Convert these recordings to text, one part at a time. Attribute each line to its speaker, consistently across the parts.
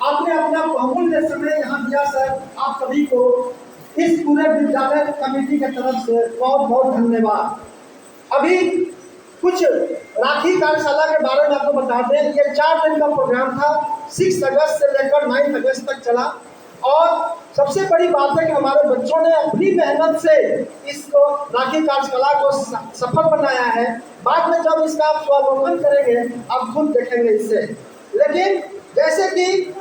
Speaker 1: आपने अपना बहुमूल्य समय यहाँ दिया सर, आप सभी को इस पूरे विद्यालय कमेटी की तरफ से बहुत बहुत धन्यवाद। अभी कुछ राखी कार्यशाला के बारे में आपको बता दें, ये 4 दिन का प्रोग्राम था, 6 अगस्त से लेकर 9 अगस्त तक चला। और सबसे बड़ी बात है कि हमारे बच्चों ने अपनी मेहनत से इसको राखी कार्यशाला को सफल बनाया है। बाद में जब इसका आप स्वावलंबन करेंगे, आप खुद देखेंगे इससे। लेकिन जैसे कि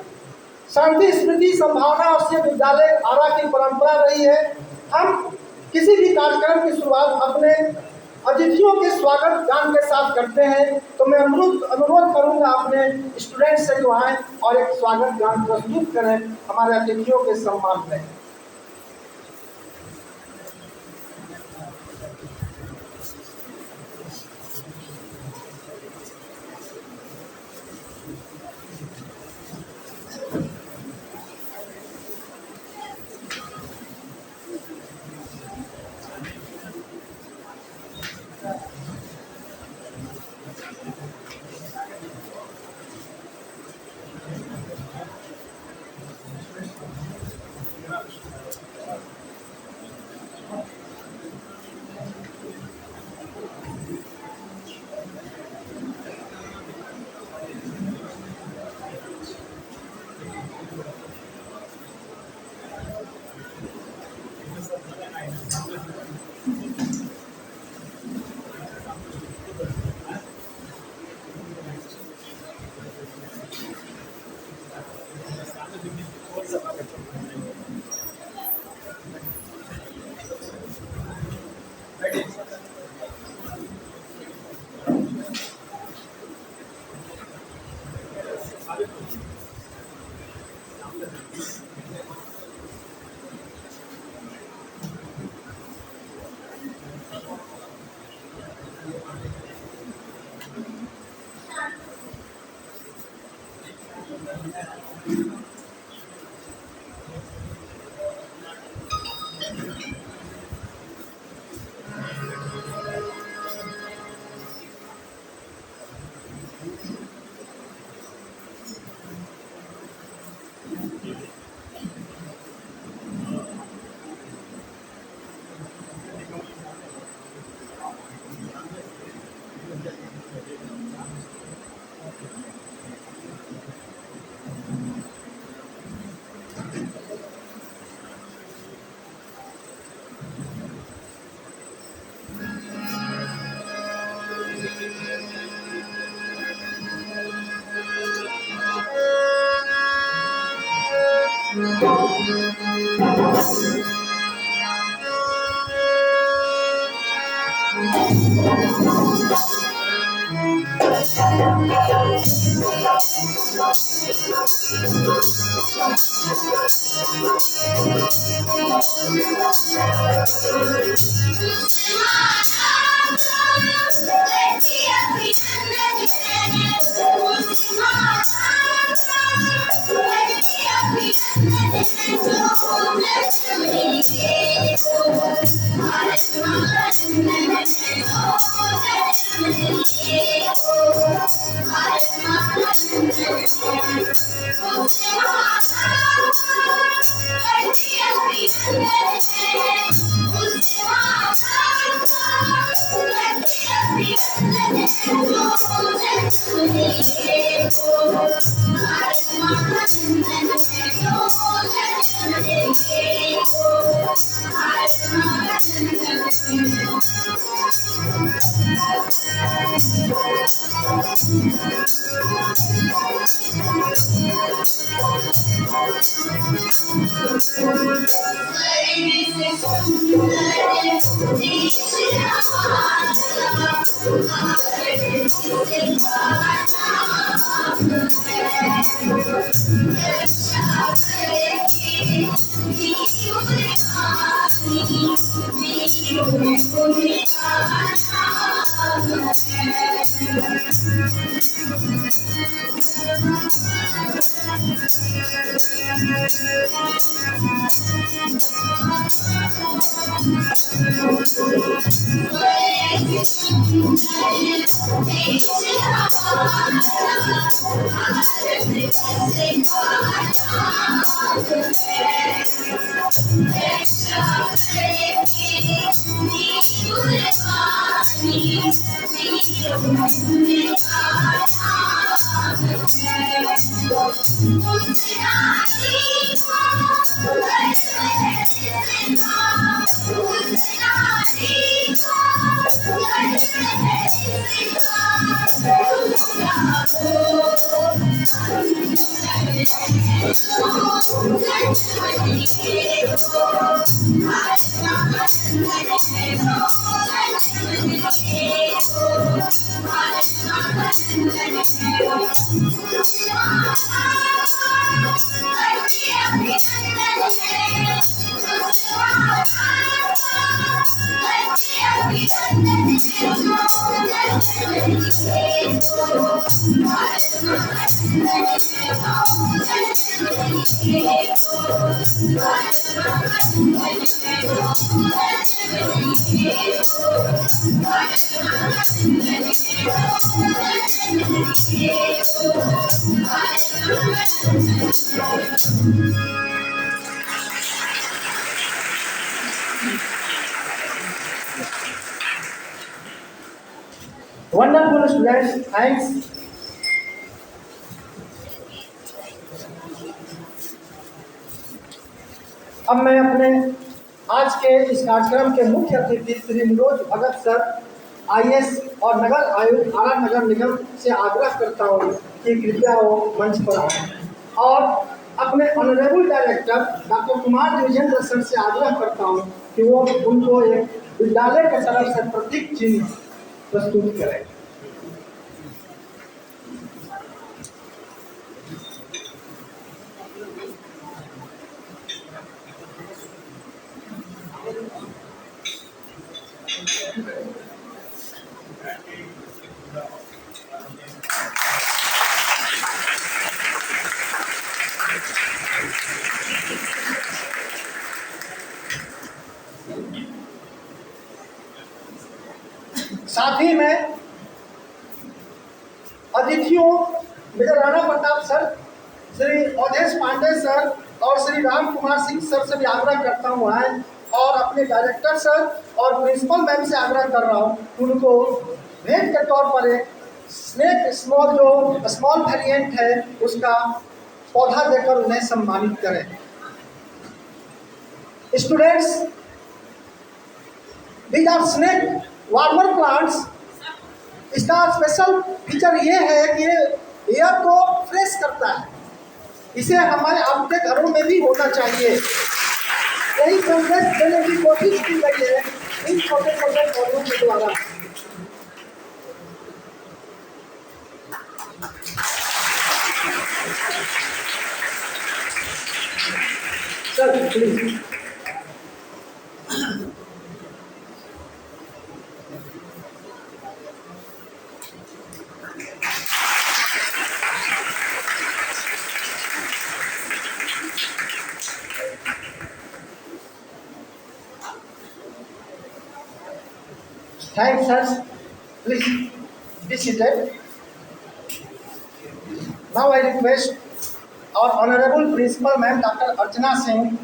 Speaker 1: शांति स्मृति संभावना और विद्यालय आरा की परंपरा रही है, हम किसी भी कार्यक्रम की शुरुआत अपने अतिथियों के स्वागत गान के साथ करते हैं। तो मैं अनुरोध करूंगा अपने स्टूडेंट से जो आए और एक स्वागत गान प्रस्तुत करें हमारे अतिथियों के सम्मान में। Wonderful students, thanks. अब मैं अपने आज के इस कार्यक्रम के मुख्य अतिथि श्री निरोज भगत सर आईएएस और नगर आयुक्त आरा नगर निगम से आग्रह करता हूँ कि कृपया वो मंच पर आए और अपने honourable director doctor Kumar Dwijendra sir से आग्रह करता हूँ कि वो उनको एक विद्यालय के तरफ से प्रतीक चिन्ह प्रस्तुत करें। साथ ही में अतिथियों major Rana Pratap sir, Shri Awadhesh Pandey sir और श्री राम कुमार सिंह सर से भी आग्रह करता हूँ आए और अपने डायरेक्टर सर और प्रिंसिपल मैम से आग्रह कर रहा हूँ उनको भेंट के तौर पर एक स्नेक स्मॉल वेरिएंट है उसका पौधा देकर उन्हें सम्मानित करें। Students, these are snake warmer plants. इसका स्पेशल फीचर ये है कि एयर को फ्रेश करता है। इसे हमारे आपके घरों में भी होना चाहिए। यही संदेश देने की कोशिश की गई है इन छोटे छोटे पौधों के द्वारा। Sir please. Thanks, sir. Please be seated. Now I request our Honorable Principal Ma'am Dr. Archana Singh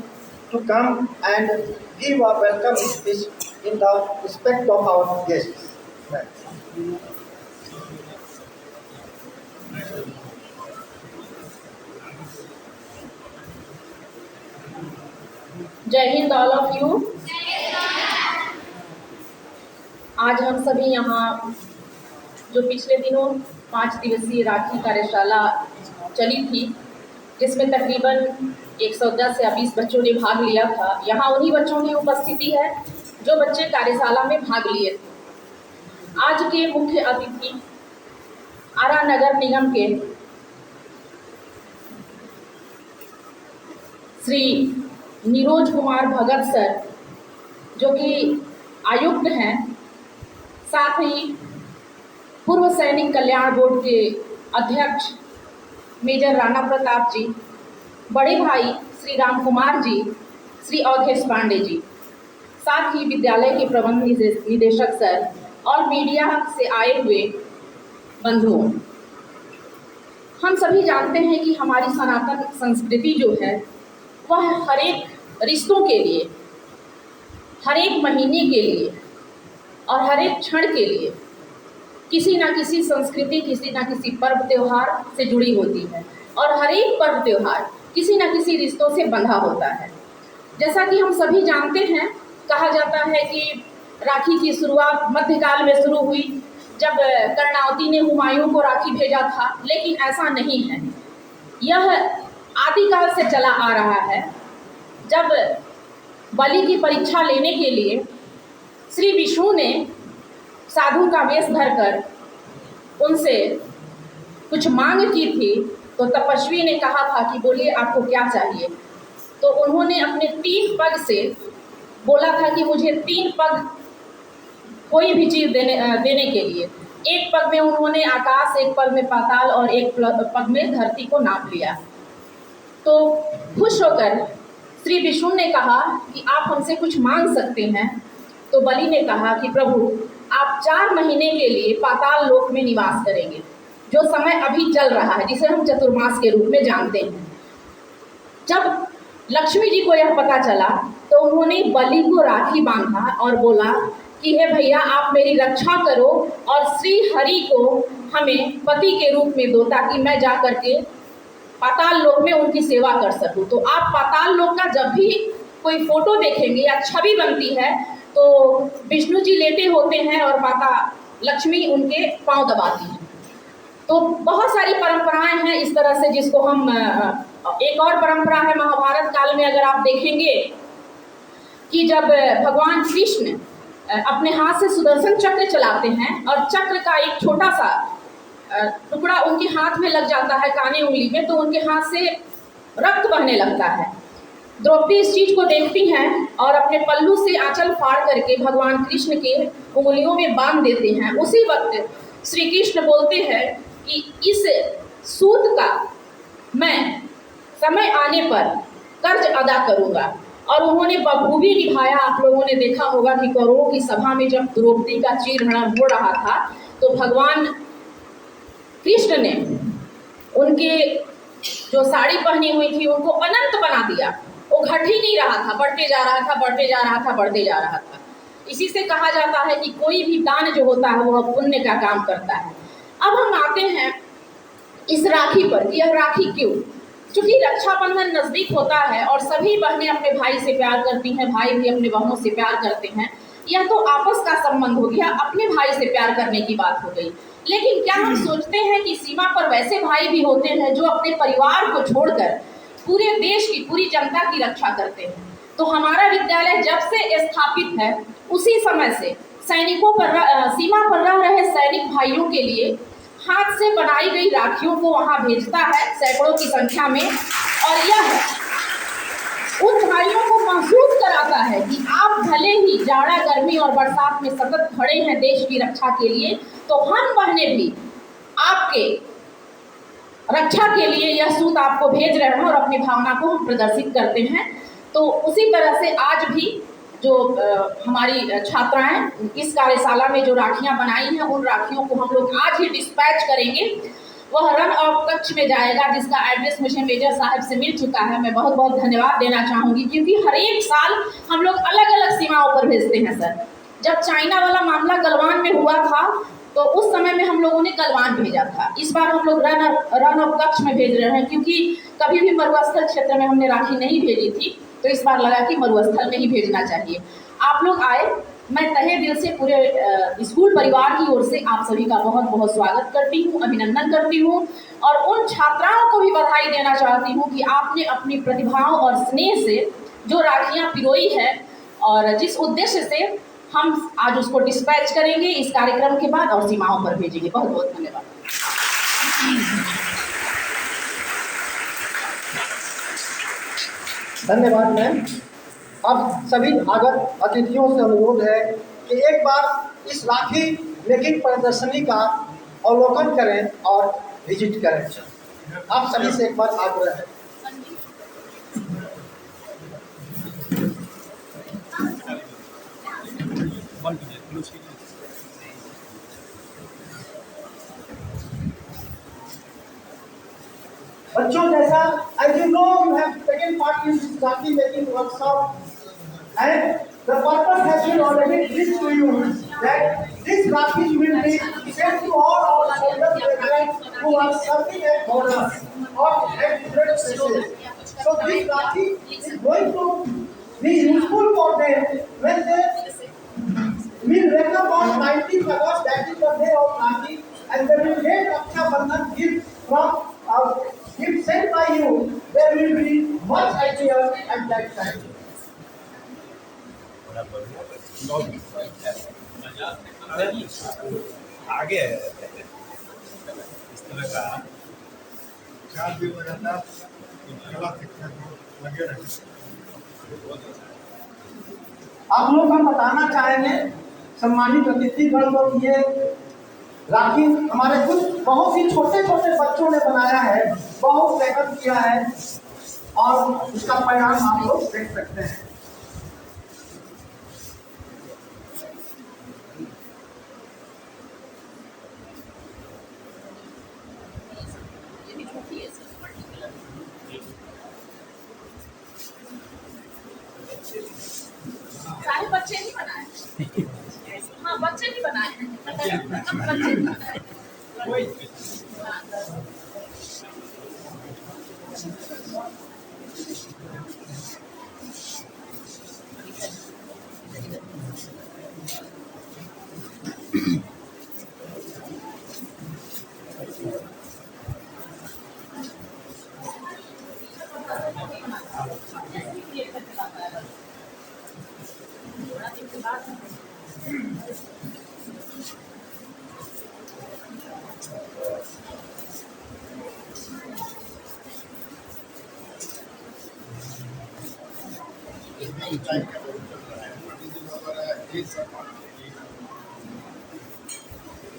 Speaker 1: to come and give a welcome speech in the respect of our guests.
Speaker 2: जय हिंद ऑल ऑफ यू। आज हम सभी यहाँ जो पिछले दिनों 5 दिवसीय राखी कार्यशाला चली थी जिसमें तकरीबन 110 से 20 बच्चों ने भाग लिया था, यहाँ उन्हीं बच्चों की उपस्थिति है जो बच्चे कार्यशाला में भाग लिए। आज के मुख्य अतिथि आरा नगर निगम के श्री निरोज कुमार भगत सर जो कि आयुक्त हैं, साथ ही पूर्व सैनिक कल्याण बोर्ड के अध्यक्ष मेजर राणा प्रताप जी बड़े भाई श्री राम कुमार जी, श्री अवधेश पांडे जी, साथ ही विद्यालय के प्रबंध निदेशक सर और मीडिया से आए हुए बंधुओं, हम सभी जानते हैं कि हमारी सनातन संस्कृति जो है वह हर एक रिश्तों के लिए, हर एक महीने के लिए और हर एक क्षण के लिए किसी ना किसी संस्कृति, किसी ना किसी पर्व त्योहार से जुड़ी होती है और हर एक पर्व त्योहार किसी ना किसी रिश्तों से बंधा होता है। जैसा कि हम सभी जानते हैं, कहा जाता है कि राखी की शुरुआत मध्यकाल में शुरू हुई, जब कर्णावती ने हुमायूं को राखी भेजा था, लेकिन ऐसा नहीं है। यह आदिकाल से चला आ रहा है। जब बलि की परीक्षा लेने के लिए श्री विष्णु ने साधु का वेश धरकर उनसे कुछ मांग की थी, तो तपस्वी ने कहा था कि बोलिए आपको क्या चाहिए। तो उन्होंने अपने 3 पग से बोला था कि मुझे 3 पग कोई भी चीज़ देने के लिए। एक पग में उन्होंने आकाश, एक पग में पाताल और एक पग में धरती को नाप लिया। तो खुश होकर श्री विष्णु ने कहा कि आप हमसे कुछ मांग सकते हैं। तो बलि ने कहा कि प्रभु, आप 4 महीने के लिए पाताल लोक में निवास करेंगे, जो समय अभी चल रहा है, जिसे हम चतुर्मास के रूप में जानते हैं। जब लक्ष्मी जी को यह पता चला तो उन्होंने बलि को राखी बांधा और बोला कि हे भैया, आप मेरी रक्षा करो और श्री हरि को हमें पति के रूप में दो, ताकि मैं जा करके पाताल लोक में उनकी सेवा कर सकूं। तो आप पाताल लोक का जब भी कोई फोटो देखेंगे या छवि बनती है तो विष्णु जी लेटे होते हैं और माता लक्ष्मी उनके पांव दबाती हैं। तो बहुत सारी परंपराएं हैं इस तरह से, जिसको हम एक और परंपरा है महाभारत काल में, अगर आप देखेंगे कि जब भगवान कृष्ण अपने हाथ से सुदर्शन चक्र चलाते हैं और चक्र का एक छोटा सा टुकड़ा उनके हाथ में लग जाता है, काने उंगली में, तो उनके हाथ से रक्त बहने लगता है। द्रौपदी इस चीज को देखती हैं और अपने पल्लू से आंचल फाड़ करके भगवान कृष्ण के उंगलियों में बांध देते हैं। उसी वक्त श्री कृष्ण बोलते हैं कि इस सूत का मैं समय आने पर कर्ज अदा करूंगा, और उन्होंने बखूबी निभाया। आप लोगों ने देखा होगा कि कौरवों की सभा में जब द्रौपदी का चीरहरण हो रहा था तो भगवान कृष्ण ने उनके जो साड़ी पहनी हुई थी उनको अनंत बना दिया। वो घट ही नहीं रहा था, बढ़ते जा रहा था, बढ़ते जा रहा था, बढ़ते जा रहा था। इसी से कहा जाता है कि कोई भी दान जो होता है वह पुण्य का काम करता है। अब हम आते हैं इस राखी पर कि यह राखी क्यों? क्योंकि रक्षाबंधन नजदीक होता है और सभी बहनें अपने भाई से प्यार करती हैं, भाई भी अपने बहनों से प्यार करते हैं। यह तो आपस का संबंध हो गया, अपने भाई से प्यार करने की बात हो गई। लेकिन क्या हम सोचते हैं कि सीमा पर वैसे भाई भी होते हैं जो अपने परिवार को छोड़कर पूरे देश की, पूरी जनता की रक्षा करते हैं? तो हमारा विद्यालय जब से स्थापित है उसी समय से सैनिकों पर, सीमा पर रह रहे सैनिक भाइयों के लिए हाथ से बनाई गई राखियों को वहां भेजता है सैकड़ों की संख्या में, और यह उन भाइयों को महसूस कराता है कि आप भले ही जाड़ा, गर्मी और बरसात में सतत खड़े हैं देश की रक्षा के लिए, तो हम बहनें भी आपके रक्षा के लिए यह सूत आपको भेज रहे हैं और अपनी भावना को हम प्रदर्शित करते हैं। तो उसी तरह से आज भी जो हमारी छात्राएं इस कार्यशाला में जो राखियां बनाई हैं, उन राखियों को हम लोग आज ही डिस्पैच करेंगे। वह रन ऑफ कक्ष में जाएगा, जिसका एड्रेस मुझे मेजर साहब से मिल चुका है। मैं बहुत बहुत धन्यवाद देना चाहूँगी, क्योंकि हर एक साल हम लोग अलग अलग सीमाओं पर भेजते हैं सर। जब चाइना वाला मामला गलवान में हुआ था तो उस समय में हम लोगों ने गलवान भेजा था। इस बार हम लोग रन ऑफ कक्ष में भेज रहे हैं, क्योंकि कभी भी मरुस्थल क्षेत्र में हमने राखी नहीं भेजी थी, तो इस बार लगा कि मरुस्थल में ही भेजना चाहिए। आप लोग आए, मैं तहे दिल से पूरे स्कूल परिवार की ओर से आप सभी का बहुत बहुत स्वागत करती हूँ, अभिनंदन करती हूँ, और उन छात्राओं को भी बधाई देना चाहती हूँ कि आपने अपनी प्रतिभाओं और स्नेह से जो राखियाँ पिरोई है और जिस उद्देश्य से हम आज उसको डिस्पैच करेंगे इस कार्यक्रम के बाद और सीमाओं पर भेजेंगे। बहुत बहुत धन्यवाद।
Speaker 1: धन्यवाद मैम। अब सभी आगत अतिथियों से अनुरोध है कि एक बार इस राखी मेकिंग प्रदर्शनी का अवलोकन करें और विजिट करें। आप सभी से एक बार आग्रह है। बच्चों, जैसा as you know you have taken part in this Rakhi making workshop, and the purpose has been already briefed to you that this Rakhi will be sent to all our soldiers brethren who are serving at borders or at different places. So this Rakhi is going to be useful for them when they will wake up on 19th August, that is the day of Rakhi, and they will get Raksha Bandhan gift from gift sent by you. There will be much idea at that time.
Speaker 3: आगे है इस तरह का 4 दिन लगातार कला शिक्षा को लगे रहे।
Speaker 1: आप लोग हम बताना चाहेंगे सम्मानित अतिथिगण को, ये राखी हमारे कुछ बहुत ही छोटे छोटे बच्चों ने बनाया है, बहुत मेहनत किया है और उसका परिणाम आप लोग देख सकते हैं।
Speaker 2: सारे बच्चे नहीं बनाए, हाँ बच्चे नहीं बनाए बच्चे नहीं बनाए।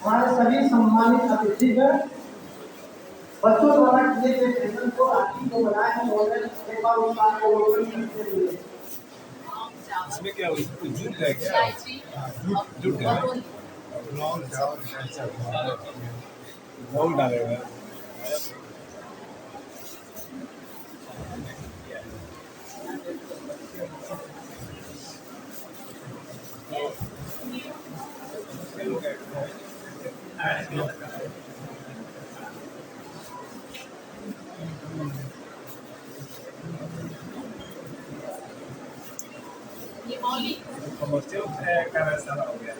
Speaker 1: हमारे सभी सम्मानित अतिथिगण बच्चों द्वारा किए गए सेशन को राखी को बनाए हैं और एक बार उस बात को अवलोकन करते हुए
Speaker 3: इसमें क्या हुई जूट है क्या जूट है बहुत डालेगा
Speaker 2: ये मौली
Speaker 3: कमर्शियल का सारा हो गया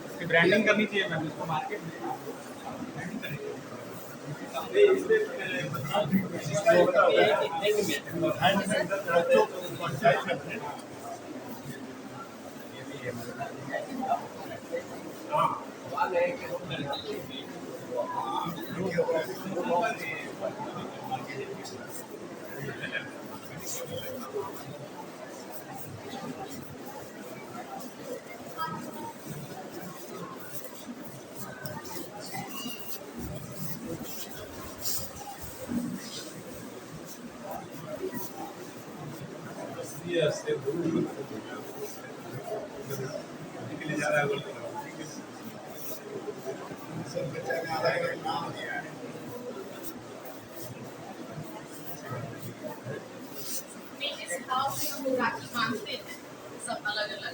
Speaker 3: इसकी ब्रांडिंग करनी चाहिए मैम इसको मार्केट में से निकले जा रहा है सब बच्चा ने आधा एक नाम दिया है
Speaker 2: इस भाव से हम लोग राखी बांधते हैं सब अलग अलग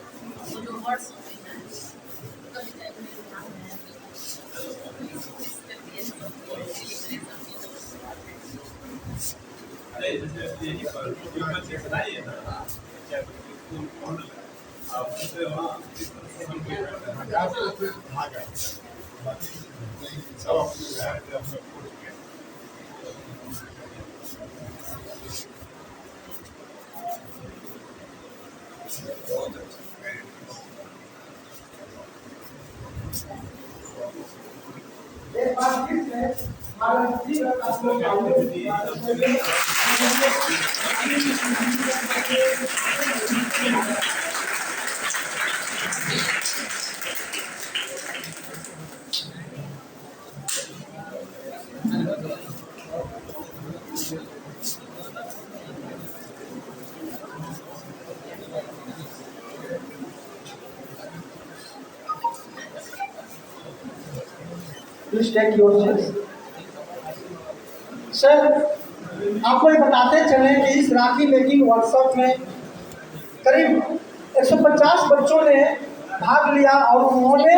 Speaker 2: वो जो वर्ड्स होते हैं कविता में नाम है
Speaker 3: यही पर से बताइए ना क्या स्कूल कौन आप उससे वहाँ भागा सब
Speaker 1: एक बार फिर से हमारा जी आप लोग टेक योर सीट्स। सर, आपको ये बताते चलें कि इस राखी मेकिंग वर्कशॉप में करीब 150 बच्चों ने भाग लिया और उन्होंने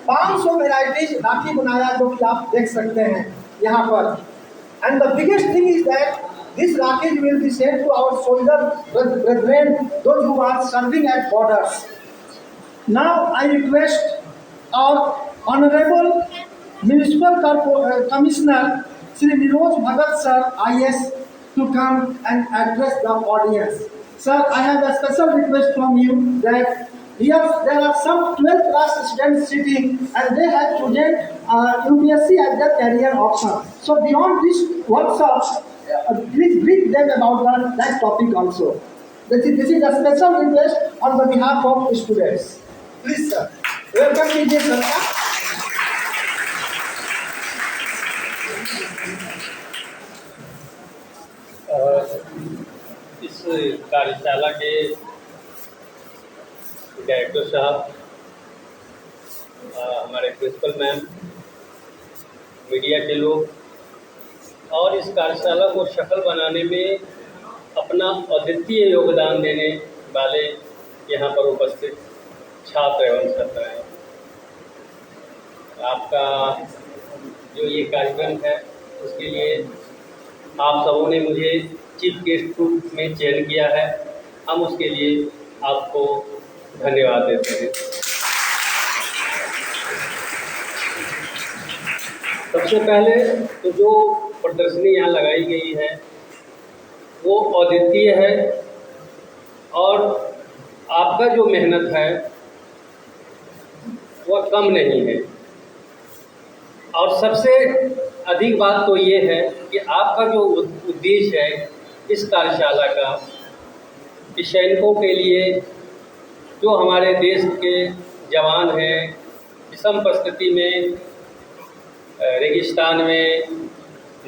Speaker 1: 500 वेराइटीज राखी बनाया, जो कि आप देख सकते हैं यहाँ पर। And the biggest thing is that this Rakhi will be sent to our soldier brethren, those who are serving at borders. Now I request our honourable municipal commissioner Sri Niroj Bhagat sir, IS, to come and address the audience. Sir, I have a special request from you that here there are some 12th class students sitting and they have chosen UPSC as their career option. So beyond this workshop, please brief them about that topic also. This is a special request on the behalf of students. Please sir, welcome to sir.
Speaker 4: इस कार्यशाला के director साहब, हमारे principal ma'am, media के लोग और इस कार्यशाला को सफल बनाने में अपना अद्वितीय योगदान देने वाले यहाँ पर उपस्थित छात्र एवं छात्राएँ, आपका जो ये कार्यक्रम है उसके लिए आप सबों ने मुझे चीफ गेस्ट रूप में चयन किया है। हम उसके लिए आपको धन्यवाद देते हैं। सबसे पहले तो जो प्रदर्शनी यहाँ लगाई गई है वो अद्वितीय है और आपका जो मेहनत है वह कम नहीं है। और सबसे अधिक बात तो ये है कि आपका जो उद्देश्य है इस कार्यशाला का, कि सैनिकों के लिए, जो हमारे देश के जवान हैं, विषम परिस्थिति में, रेगिस्तान में,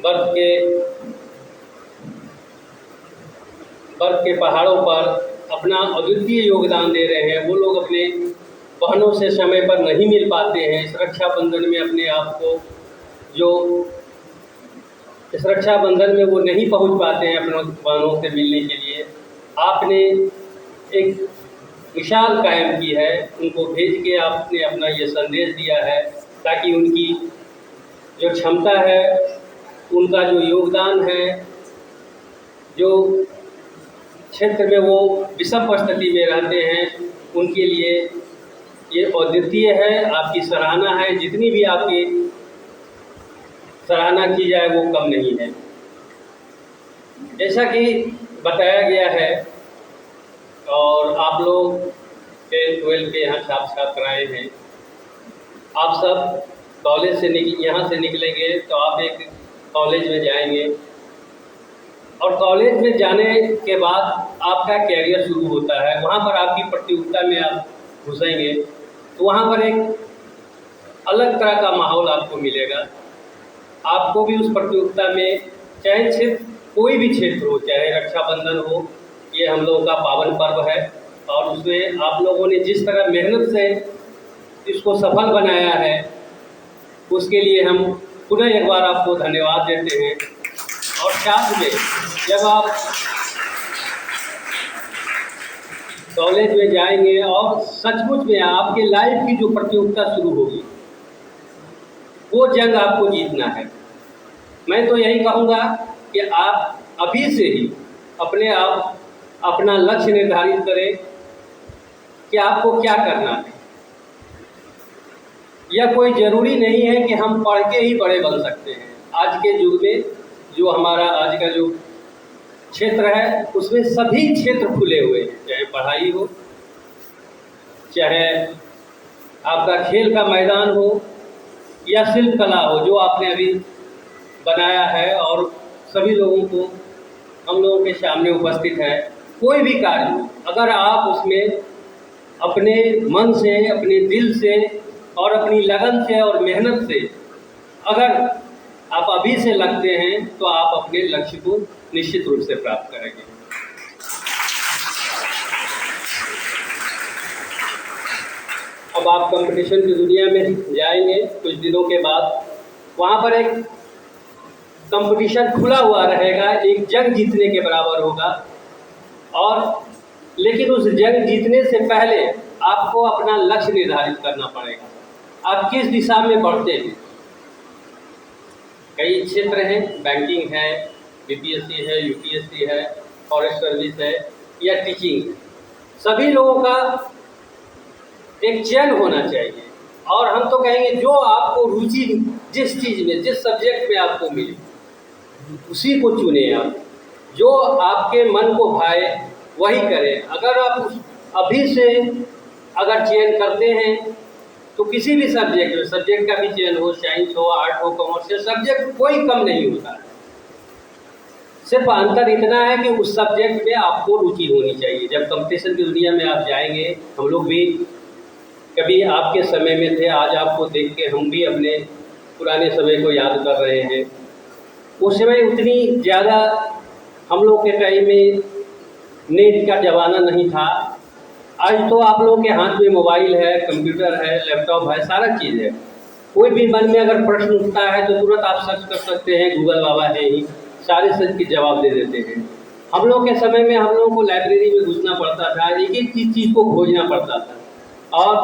Speaker 4: बर्फ के पहाड़ों पर अपना अद्वितीय योगदान दे रहे हैं। वो लोग अपने बहनों से समय पर नहीं मिल पाते हैं। इस रक्षाबंधन में अपने आप को इस रक्षाबंधन में वो नहीं पहुंच पाते हैं अपने बहनों से मिलने के लिए। आपने एक मिसाल कायम की है, उनको भेज के आपने अपना ये संदेश दिया है ताकि उनकी जो क्षमता है, उनका जो योगदान है, जो क्षेत्र में वो विषम परिस्थिति में रहते हैं, उनके लिए ये अद्वितीय है। आपकी सराहना है, जितनी भी आपकी सराहना की जाए वो कम नहीं है। जैसा कि बताया गया है और आप लोग 10-12 के यहाँ छात्र छात्राएँ हैं, आप सब कॉलेज से यहाँ से निकलेंगे तो आप एक कॉलेज में जाएंगे और कॉलेज में जाने के बाद आपका कैरियर शुरू होता है। वहाँ पर आपकी प्रतियोगिता में आप घुसेंगे तो वहाँ पर एक अलग तरह का माहौल आपको मिलेगा। आपको भी उस प्रतियोगिता में, चाहे क्षेत्र कोई भी क्षेत्र हो, चाहे रक्षाबंधन हो, ये हम लोगों का पावन पर्व है और उसमें आप लोगों ने जिस तरह मेहनत से इसको सफल बनाया है उसके लिए हम पुनः एक बार आपको धन्यवाद देते हैं। और साथ में जब आप कॉलेज में जाएंगे और सचमुच में आपके लाइफ की जो प्रतियोगिता शुरू होगी वो जंग आपको जीतना है। मैं तो यही कहूँगा कि आप अभी से ही अपना लक्ष्य निर्धारित करें कि आपको क्या करना है। यह कोई ज़रूरी नहीं है कि हम पढ़ के ही बड़े बन सकते हैं। आज के युग में जो हमारा आज का जो क्षेत्र है उसमें सभी क्षेत्र खुले हुए हैं, चाहे पढ़ाई हो, चाहे आपका खेल का मैदान हो या शिल्प कला हो, जो आपने अभी बनाया है और सभी लोगों को हम लोगों के सामने उपस्थित है। कोई भी कार्य हो, अगर आप उसमें अपने मन से, अपने दिल से और अपनी लगन से और मेहनत से अगर आप अभी से लगते हैं तो आप अपने लक्ष्य को निश्चित रूप से प्राप्त करेंगे। अब आप कंपटीशन की दुनिया में जाएंगे कुछ दिनों के बाद वहाँ पर एक कंपटीशन खुला हुआ रहेगा, एक जंग जीतने के बराबर होगा। और लेकिन उस जंग जीतने से पहले आपको अपना लक्ष्य निर्धारित करना पड़ेगा। आप किस दिशा में बढ़ते हैं? कई क्षेत्र हैं, बैंकिंग है, बीपीएससी है, यूपीएससी है, फॉरेस्ट सर्विस है या टीचिंग। सभी लोगों का एक चयन होना चाहिए और हम तो कहेंगे जो आपको रुचि जिस चीज़ में, जिस सब्जेक्ट में आपको मिले उसी को चुने आप। जो आपके मन को भाए वही करें। अगर आप अभी से अगर चयन करते हैं तो किसी भी सब्जेक्ट का भी चयन हो, साइंस हो, आर्ट हो, कॉमर्स हो, सब्जेक्ट कोई कम नहीं होता है। सिर्फ अंतर इतना है कि उस सब्जेक्ट में आपको रुचि होनी चाहिए। जब कंपटीशन की दुनिया में आप जाएंगे, हम लोग भी कभी आपके समय में थे, आज आपको देख के हम भी अपने पुराने समय को याद कर रहे हैं। उस समय उतनी ज़्यादा हम लोग के टाइम में नेट का ज़माना नहीं था। आज तो आप लोगों के हाथ में मोबाइल है, कंप्यूटर है, लैपटॉप है, सारा चीज़ है। कोई भी मन में अगर प्रश्न उठता है तो तुरंत आप सर्च कर सकते हैं, गूगल बाबा है ही, सारे सर्च के जवाब दे देते हैं। हम लोग के समय में हम लोगों को लाइब्रेरी में घुसना पड़ता था, एक एक चीज़ को खोजना पड़ता था। और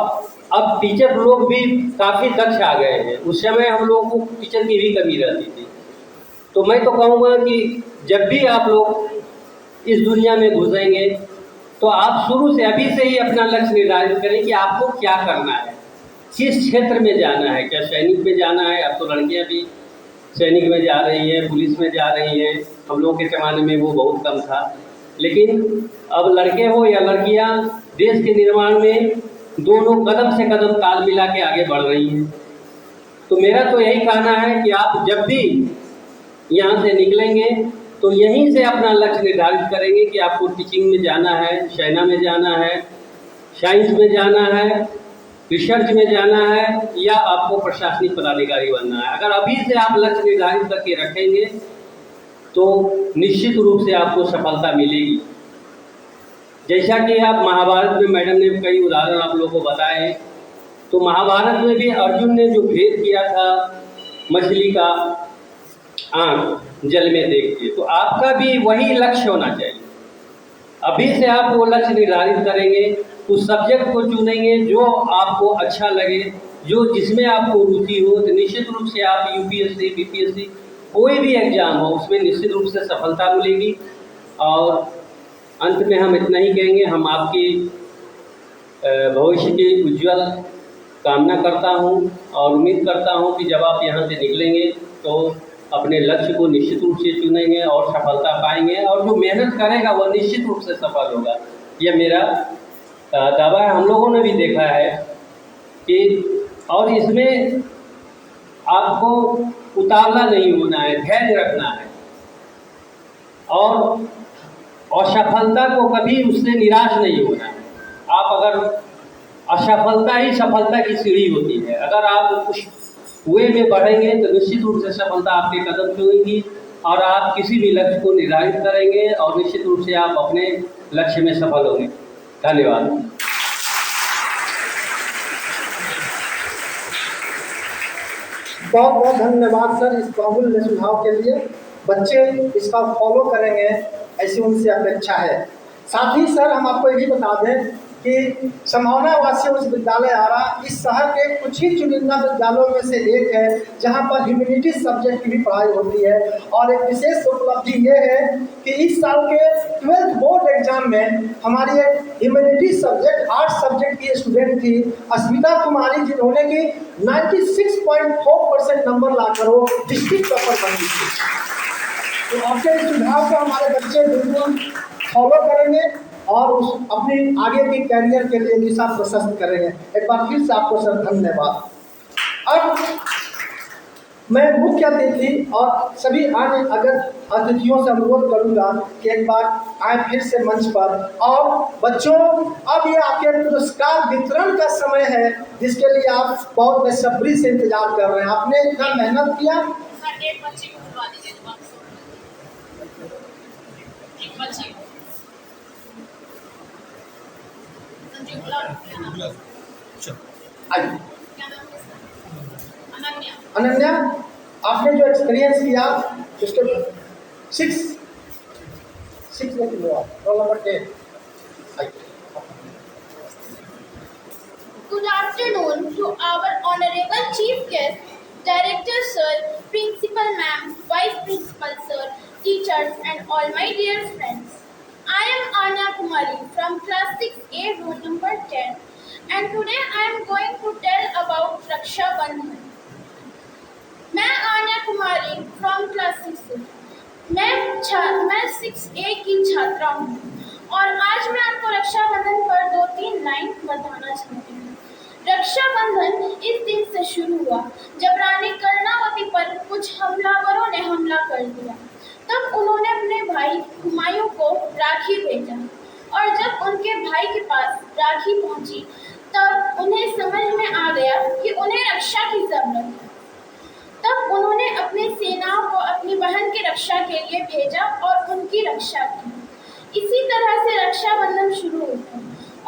Speaker 4: अब टीचर लोग भी काफ़ी दक्ष आ गए हैं। उस समय हम लोगों को टीचर की भी कमी रहती थी। तो मैं तो कहूँगा कि जब भी आप लोग इस दुनिया में घुसेंगे तो आप शुरू से अभी से ही अपना लक्ष्य निर्धारित करें कि आपको क्या करना है, किस क्षेत्र में जाना है। क्या सैनिक में जाना है? अब तो लड़कियां भी सैनिक में जा रही हैं, पुलिस में जा रही हैं। हम लोग के ज़माने में वो बहुत कम था, लेकिन अब लड़के हो या लड़कियां, देश के निर्माण में दोनों कदम से कदम ताल मिला के आगे बढ़ रही हैं। तो मेरा तो यही कहना है कि आप जब भी यहाँ से निकलेंगे तो यहीं से अपना लक्ष्य निर्धारित करेंगे कि आपको टीचिंग में जाना है, सेना में जाना है, साइंस में जाना है, रिसर्च में जाना है या आपको प्रशासनिक पदाधिकारी बनना है। अगर अभी से आप लक्ष्य निर्धारित करके रखेंगे तो निश्चित रूप से आपको सफलता मिलेगी। जैसा कि आप महाभारत में, मैडम ने कई उदाहरण आप लोगों को बताए, तो महाभारत में भी अर्जुन ने जो भेद किया था मछली का आँख जल में देख के, तो आपका भी वही लक्ष्य होना चाहिए। अभी से आप वो लक्ष्य निर्धारित करेंगे, उस सब्जेक्ट को चुनेंगे जो आपको अच्छा लगे, जो जिसमें आपको रुचि हो, तो निश्चित रूप से आप यूपीएससी, बीपीएससी कोई भी एग्ज़ाम हो उसमें निश्चित रूप से सफलता मिलेगी। और अंत में हम इतना ही कहेंगे, हम आपकी भविष्य की उज्जवल कामना करता हूं और उम्मीद करता हूं कि जब आप यहां से निकलेंगे तो अपने लक्ष्य को निश्चित रूप से चुनेंगे और सफलता पाएंगे, और जो मेहनत करेगा वह निश्चित रूप से सफल होगा। यह मेरा दावा है। हम लोगों ने भी देखा है कि, और इसमें आपको उतावला नहीं होना है, धैर्य रखना है और असफलता को कभी उससे निराश नहीं होना है। आप अगर असफलता ही सफलता की सीढ़ी होती है, अगर आप उस वे में बढ़ेंगे तो निश्चित रूप से सफलता आपके कदम छुएगी और आप किसी भी लक्ष्य को निर्धारित करेंगे और निश्चित रूप से आप अपने लक्ष्य में सफल होंगे। धन्यवाद।
Speaker 1: बहुत बहुत धन्यवाद सर इस बहुमूल्य सुझाव के लिए। बच्चे इसका फॉलो करेंगे ऐसी उनसे अपेक्षा है। साथ ही सर हम आपको ये भी बता दें कि संभावना वासी उच्च विद्यालय आरा इस शहर के कुछ ही चुनिंदा विद्यालयों में से एक है जहां पर ह्यूमैनिटीज सब्जेक्ट की भी पढ़ाई होती है। और एक विशेष उपलब्धि ये है कि इस साल के 12th बोर्ड एग्जाम में हमारी एक ह्यूमैनिटीज सब्जेक्ट, आर्ट सब्जेक्ट की स्टूडेंट थी अस्मिता कुमारी, जिन्होंने कि 96.4% नंबर लाकर वो डिस्ट्रिक्ट टॉपर बनी थी। तो आपके इस सुझाव को हमारे बच्चे बिल्कुल फॉलो करेंगे और उस अपनी आगे के कैरियर के लिए दिशा प्रशस्त करेंगे। एक बार फिर से आपको सर धन्यवाद। अब मैं मुख्य अतिथि और सभी अन्य अगर अतिथियों से अनुरोध करूंगा कि एक बार आए फिर से मंच पर। और बच्चों, अब ये आपके पुरस्कार वितरण का समय है जिसके लिए आप बहुत बेसब्री से इंतजार कर रहे हैं। आपने इतना मेहनत किया। अनन्या, भैया six role number 10।
Speaker 5: Good afternoon to our honorable chief guest, director sir, principal ma'am, vice principal sir, teachers and all my dear friends. I am Anya Kumari from class 6A roll number 10 and today I am going to tell about Raksha Bandhan. मैं आन्या कुमारी from class 6 मैं 6A की छात्रा हूँ और आज मैं आपको रक्षाबंधन पर 2-3 लाइन बताना चाहती हूँ। रक्षाबंधन इस दिन से शुरू हुआ जब रानी कर्णावती पर कुछ हमलावरों ने हमला कर दिया। तब उन्होंने अपने भाई हुमायूं को राखी भेजा और जब उनके भाई के पास राखी पहुंची तब उन्हें समझ में आ गया कि उन्हें रक्षा की जरूरत है। तब उन्होंने अपनी सेनाओं को अपनी बहन की रक्षा के लिए भेजा और उनकी रक्षा की। इसी तरह से रक्षाबंधन शुरू होता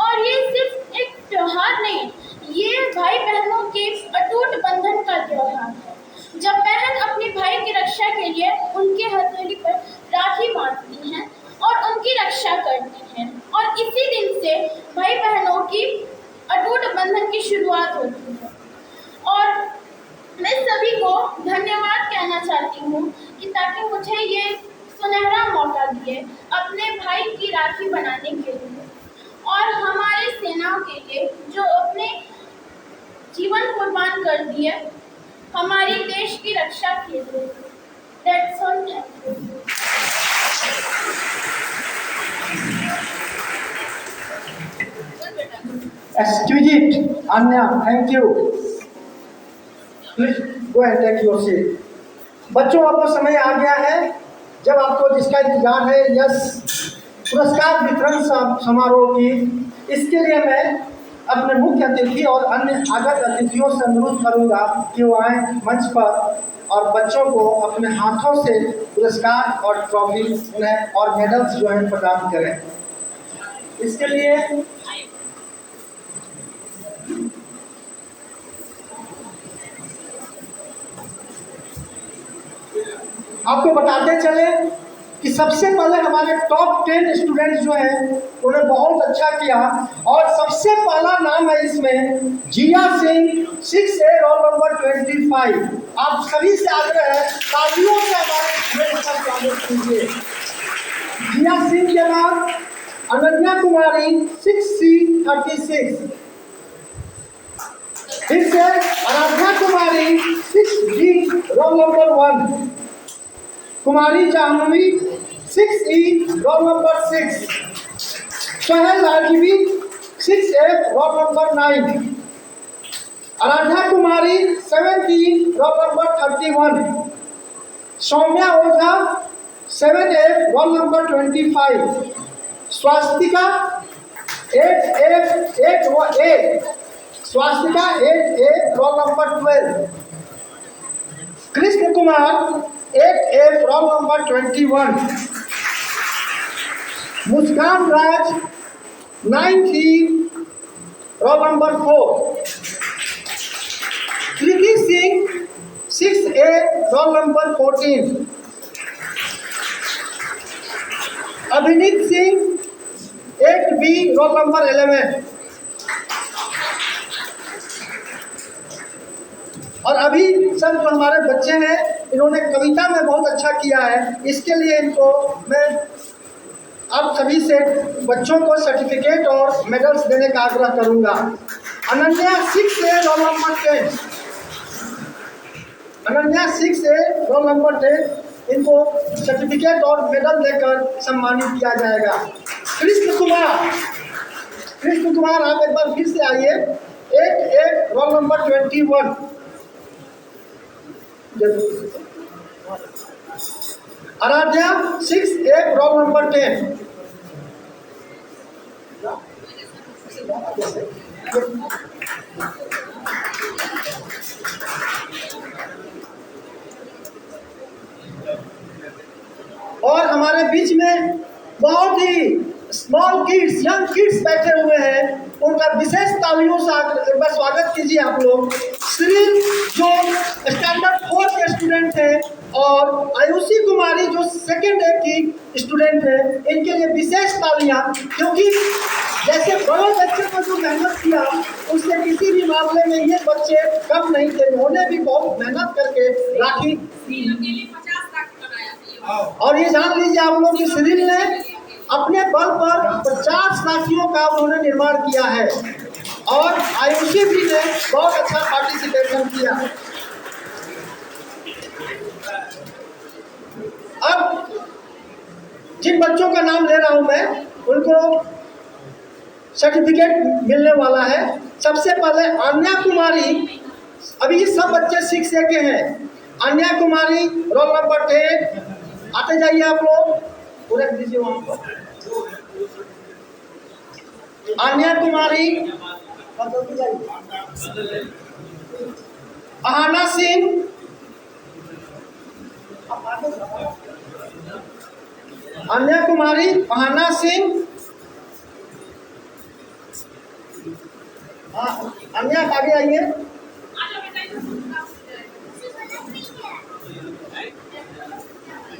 Speaker 5: और ये सिर्फ एक त्योहार नहीं, ये भाई बहनों के अटूट बंधन का त्योहार है। जब बहन अपने भाई की रक्षा के लिए उनके हथेली पर राखी बांधती हैं और उनकी रक्षा करती हैं और इसी दिन से भाई बहनों की अटूट बंधन की शुरुआत होती है। और मैं सभी को धन्यवाद कहना चाहती हूँ कि ताकि मुझे ये सुनहरा मौका दिए अपने भाई की राखी बनाने के लिए और हमारे सेनाओं के लिए जो अपने जीवन कुर्बान कर दिए हमारी देश की रक्षा के लिए। That's all. Thank you.
Speaker 1: Exquisite, Anya, thank you. Please go and take your seat. बच्चों अब वो समय आ गया है जब आपको जिसका इंतजार है यस पुरस्कार वितरण समारोह की। इसके लिए मैं अपने मुख्य अतिथि और अन्य आगत अतिथियों से अनुरोध करूंगा कि वो आए मंच पर और बच्चों को अपने हाथों से पुरस्कार और ट्रॉफी उन्हें और मेडल्स जो है प्रदान करें। इसके लिए आपको बताते चले कि सबसे पहले हमारे टॉप 10 स्टूडेंट्स जो हैं उन्होंने बहुत अच्छा किया और सबसे पहला नाम है इसमें जिया सिंह 6A रोल नंबर 25। आप सभी से आग्रह है तालियों से हमारे स्टूडेंट्स का स्वागत कीजिए। जिया सिंह के बाद अनन्या कुमारी 6C 36, फिर से Aradhana Kumari 6D roll number 1, Kumari Jahnavi 6E roll number 6, Sohail Rajivi 6A roll number 9, Aradhana Kumari 7E roll number 31, Saumya Ojha 7A roll number 25, Swastika 8A roll number 12, Krishna Kumar 8A roll number 21, Muskan Raj 9E roll number 4, Kriti Singh 6A roll number 14, Abhinit Singh 8B roll number 11 और अभी सब जो हमारे बच्चे हैं इन्होंने कविता में बहुत अच्छा किया है। इसके लिए इनको मैं आप सभी से बच्चों को सर्टिफिकेट और मेडल्स देने का आग्रह करूंगा। Ananya 6A roll number 10, Ananya 6A roll number 10 इनको सर्टिफिकेट और मेडल देकर सम्मानित किया जाएगा। कृष्ण कुमार आप एक बार फिर से आइए 8A roll number 21, Aaradhya 6A roll number 10, और हमारे बीच में बहुत ही स्मॉल किड्स यंग किड्स बैठे हुए हैं, उनका विशेष तालियों से एक स्वागत कीजिए आप लोग। श्री जो स्टैंडर्ड 4 के स्टूडेंट थे और आयुषी कुमारी जो सेकेंड ए की स्टूडेंट है, इनके लिए विशेष तालियां, क्योंकि जैसे बड़े बच्चे को जो मेहनत किया उससे किसी भी मामले में ये बच्चे कम नहीं थे। उन्होंने भी बहुत मेहनत करके राखी, और ये जान लीजिए आप लोग कि सिरिल ने अपने बल पर 50 राखियों का उन्होंने निर्माण किया है, और आयुषी भी ने बहुत अच्छा पार्टिसिपेशन किया। अब जिन बच्चों का नाम ले रहा हूं मैं, उनको सर्टिफिकेट मिलने वाला है। सबसे पहले अन्या कुमारी, अभी सब बच्चे 6A के हैं। अन्या कुमारी रोल नंबर 10, आते जाइए आप लोग, पूरा दीजिए वहां पर। अन्या कुमारी, अहाना सिंह, अन्या कुमारी, अहाना सिंह, अन्या आगे आइए।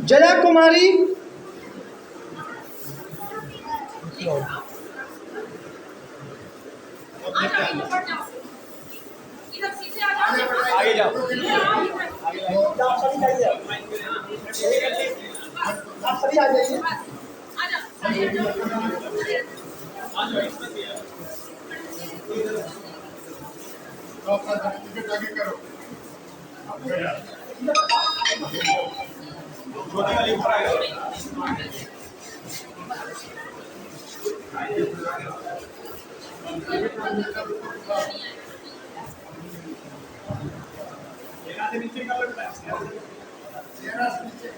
Speaker 1: जया कुमारी,
Speaker 3: आगे जाओ।
Speaker 1: आप सभी आ जाइए।
Speaker 3: तो अपना सर्टिफिकेट आगे करो। छोटी वाली ऊपर आएगा। से नीचे का लगता है। चेहरा से नीचे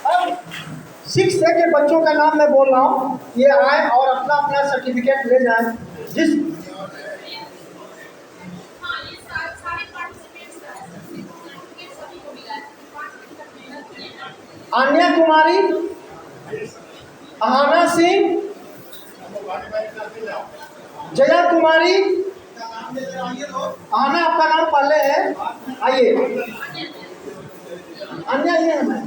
Speaker 1: अब 6A के बच्चों का नाम मैं बोल रहा हूँ, ये आए और अपना अपना सर्टिफिकेट ले जाएं। जिस अन्या कुमारी, अहाना सिंह, जया कुमारी, आना आपका नाम पहले है, आइए। अन्या ये है मैं,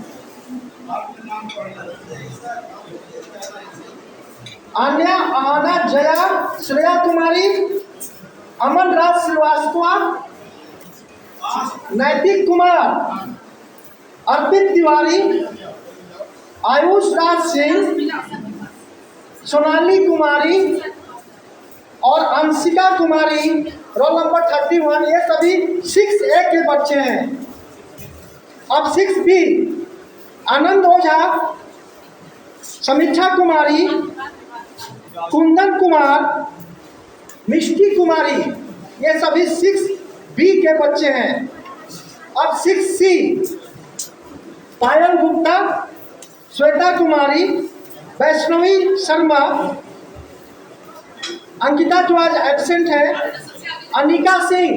Speaker 1: अन्या, आना, जया, श्रेया कुमारी, अमन राज श्रीवास्तव, नैतिक कुमार, अर्पित तिवारी, आयुष राज सिंह, सोनाली कुमारी और अंशिका कुमारी, रोल नंबर 31। ये सभी 6A के बच्चे हैं। अब 6B, आनंद ओझा, समीक्षा कुमारी, कुंदन कुमार, मिष्टी कुमारी, ये सभी 6B के बच्चे हैं। अब 6C, पायल गुप्ता, श्वेता कुमारी, वैष्णवी शर्मा, अंकिता जो आज एब्सेंट है, अनिका सिंह।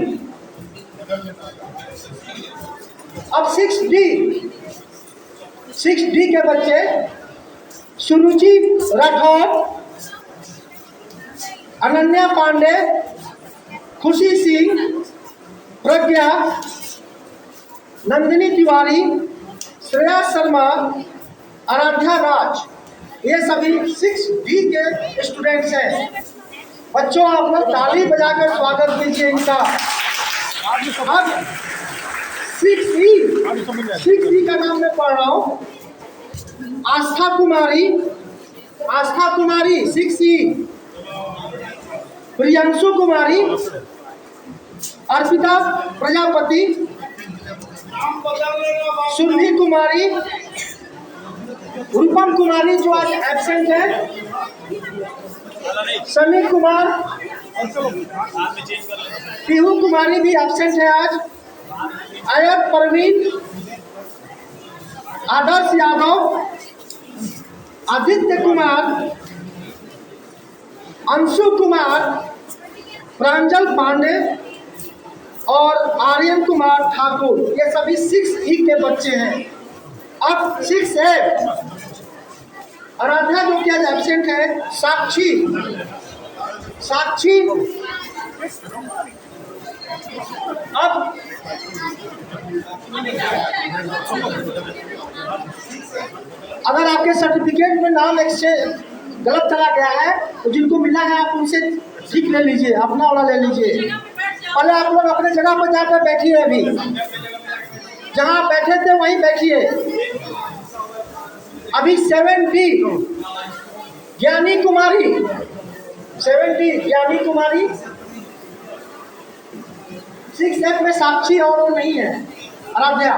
Speaker 1: अब 6D के बच्चे सुरुचि राठौर, अनन्या पांडे, खुशी सिंह, प्रज्ञा, नंदिनी तिवारी, श्रेया शर्मा, आराध्या राज, ये सभी 6D के स्टूडेंट्स हैं। बच्चों आप लोग ताली बजाकर स्वागत कीजिए इनका। अब 6E का नाम मैं पढ़ रहा हूँ। आस्था कुमारी, 6E, प्रियंशु कुमारी, अर्पिता प्रजापति, सुरभि कुमारी, रूपम कुमारी जो आज एब्सेंट है, सनी कुमार, पीहू कुमारी भी एब्सेंट है आज, आयत परवीन, आदर्श यादव, आदित्य कुमार, अंशु कुमार, प्रांजल पांडे और आर्यन कुमार ठाकुर, ये सभी 6E के बच्चे हैं। अब 6F आराध्या जो कि आज एब्सेंट है, साक्षी अब अगर आपके सर्टिफिकेट में नाम एक्सचेंज गलत चला गया है तो जिनको मिला है आप उनसे ठीक ले लीजिए, अपना वाला ले लीजिए। पहले आप लोग अपने जगह पर जाकर बैठिए, अभी जहाँ बैठे थे वहीं बैठिए। अभी 7D ज्ञानी कुमारी, 7D ज्ञानी कुमारी, 6F में साक्षी और नहीं है, आराध्या।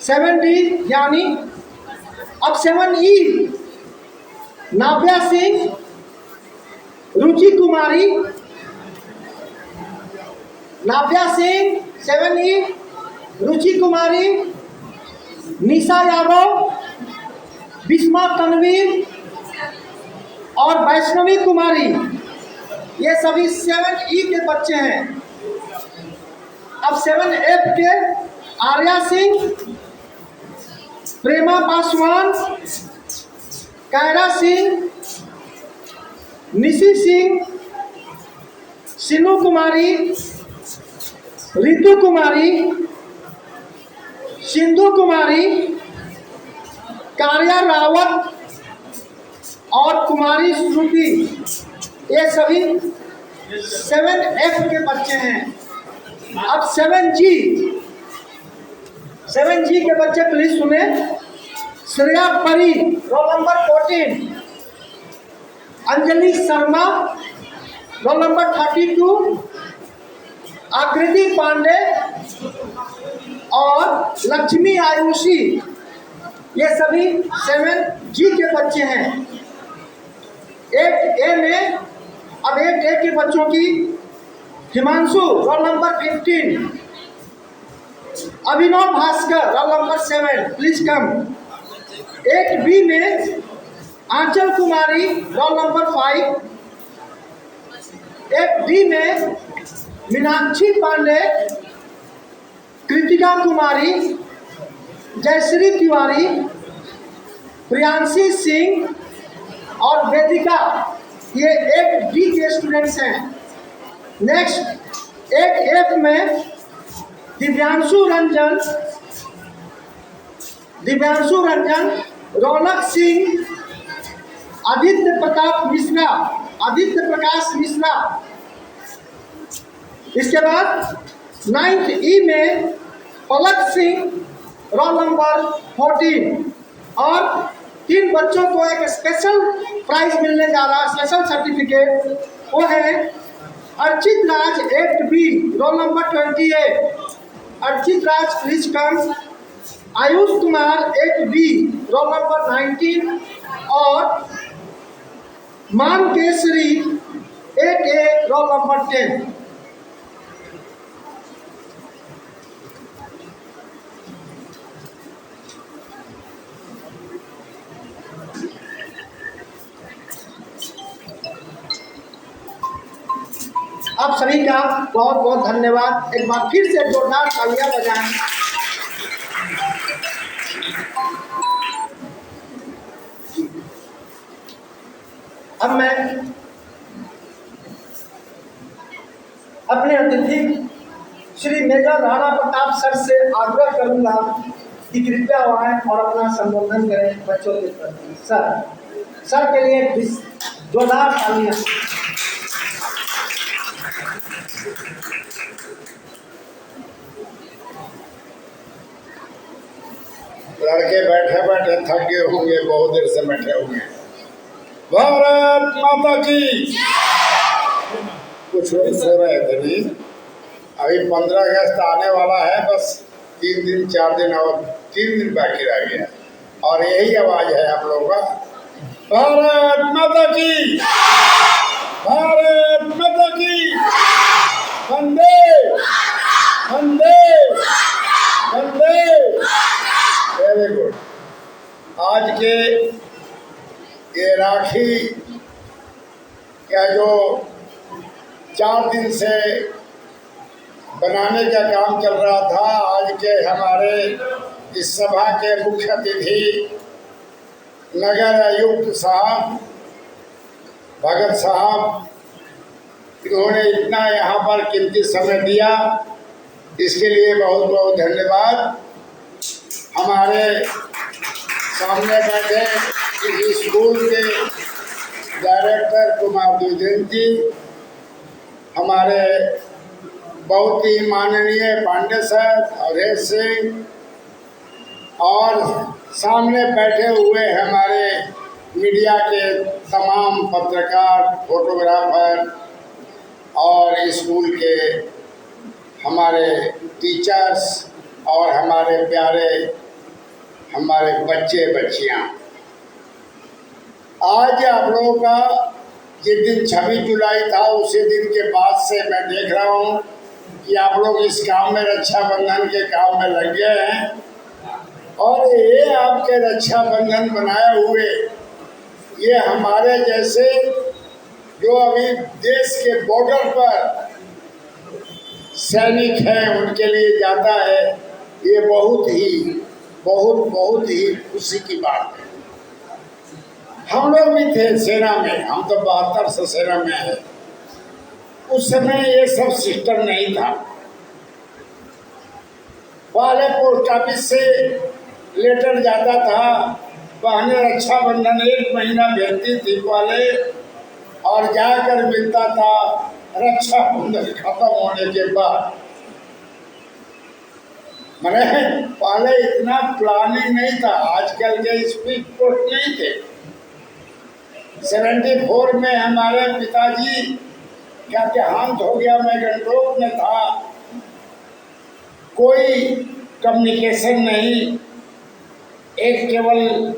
Speaker 1: 7D ज्ञानी। अब 7E नाव्या सिंह, रुचि कुमारी, नाव्या सिंह 7E, रुचि कुमारी, निशा यादव, बिस्मा तनवीर और वैष्णवी कुमारी, ये सभी 7E के बच्चे हैं। अब 7F के आर्या सिंह, प्रेमा पासवान, कायरा सिंह, निशी सिंह, सिनू कुमारी, रितु कुमारी, सिंधु कुमारी, कार्या रावत और कुमारी श्रुति, ये सभी 7F के बच्चे हैं। अब 7G के बच्चे प्लीज सुने। श्रेया परी, role number 14, Anjali Sharma, roll number 32, आकृति पांडे और लक्ष्मी आयुषी, ये सभी 7G के बच्चे हैं। 8A में अब 8A के बच्चों की Himanshu, roll number 15, Abhinav Bhaskar, roll number 7, please come. 8B में आंचल कुमारी, रोल नंबर 5, 8D में मीनाक्षी पांडे, कृतिका कुमारी, जयश्री तिवारी, प्रियांशी सिंह और वेदिका, ये 8D के स्टूडेंट्स हैं। नेक्स्ट 8F में दिव्यांशु रंजन, रौनक सिंह, आदित्य प्रकाश मिश्रा। इसके बाद 9th E में पलक सिंह, रोल नंबर 14, और 3 बच्चों को एक स्पेशल प्राइज मिलने जा रहा है, स्पेशल सर्टिफिकेट। वो है अर्चित राज 8B, roll number 28, Archit Raj please come. Ayush Kumar 8B, roll number 19 और मान केसरी 8A, रोल नंबर 10। आप सभी का बहुत बहुत धन्यवाद। एक बार फिर से जोरदार तालियां बजाएं। अब मैं अपने अतिथि श्री मेजर राणा प्रताप सर से आग्रह करूंगा कि कृपया आएं और अपना संबोधन करें बच्चों के प्रति। सर के लिए जोरदार तालियां।
Speaker 6: लड़के बैठे बैठे थक गए होंगे, बहुत देर से बैठे होंगे। भारत माता की। कुछ लोग सो रहे थे नहीं। अभी 15 अगस्त आने वाला है, बस 3 दिन 4 दिन और 3 दिन बाकी रह गया, और यही आवाज है आप लोगों का, भारत माता की, भारत माता की, वंदे वंदे वंदे वेरी गुड। आज के ये राखी का जो 4 दिन से बनाने का काम चल रहा था, आज के हमारे इस सभा के मुख्य अतिथि नगर आयुक्त साहब भगत साहब, इन्होंने इतना यहाँ पर कीमती समय दिया, इसके लिए बहुत बहुत धन्यवाद। हमारे सामने बैठे इस स्कूल के डायरेक्टर कुमार द्विजेंद्र जी, हमारे बहुत ही माननीय पांडे सर, अवधेश सिंह, और सामने बैठे हुए हमारे मीडिया के तमाम पत्रकार, फोटोग्राफर और स्कूल के हमारे टीचर्स और हमारे प्यारे हमारे बच्चे बच्चियां। आज आप लोगों का जिस दिन 26 जुलाई था, उसी दिन के बाद से मैं देख रहा हूं कि आप लोग इस काम में, रक्षाबंधन के काम में लग गए हैं। और ये आपके रक्षाबंधन बनाए हुए ये हमारे जैसे जो अभी देश के बॉर्डर पर सैनिक हैं, उनके लिए जाता है, ये बहुत ही खुशी की बात है। हम लोग भी थे सेना में, हम तो 72 से सेना में है। उस समय ये सब सिस्टम नहीं था। पहले पोस्ट ऑफिस से लेटर जाता था, बहनें रक्षाबंधन 1 महीना भेजती थी पहले, और जाकर मिलता था रक्षाबंधन खत्म होने के बाद। मैंने पहले इतना प्लानिंग नहीं था, आजकल के स्पीड पोस्ट नहीं थे। 74 में हमारे पिताजी का देहांत हो गया, मैं गंडोक में था, कोई कम्युनिकेशन नहीं, एक केवल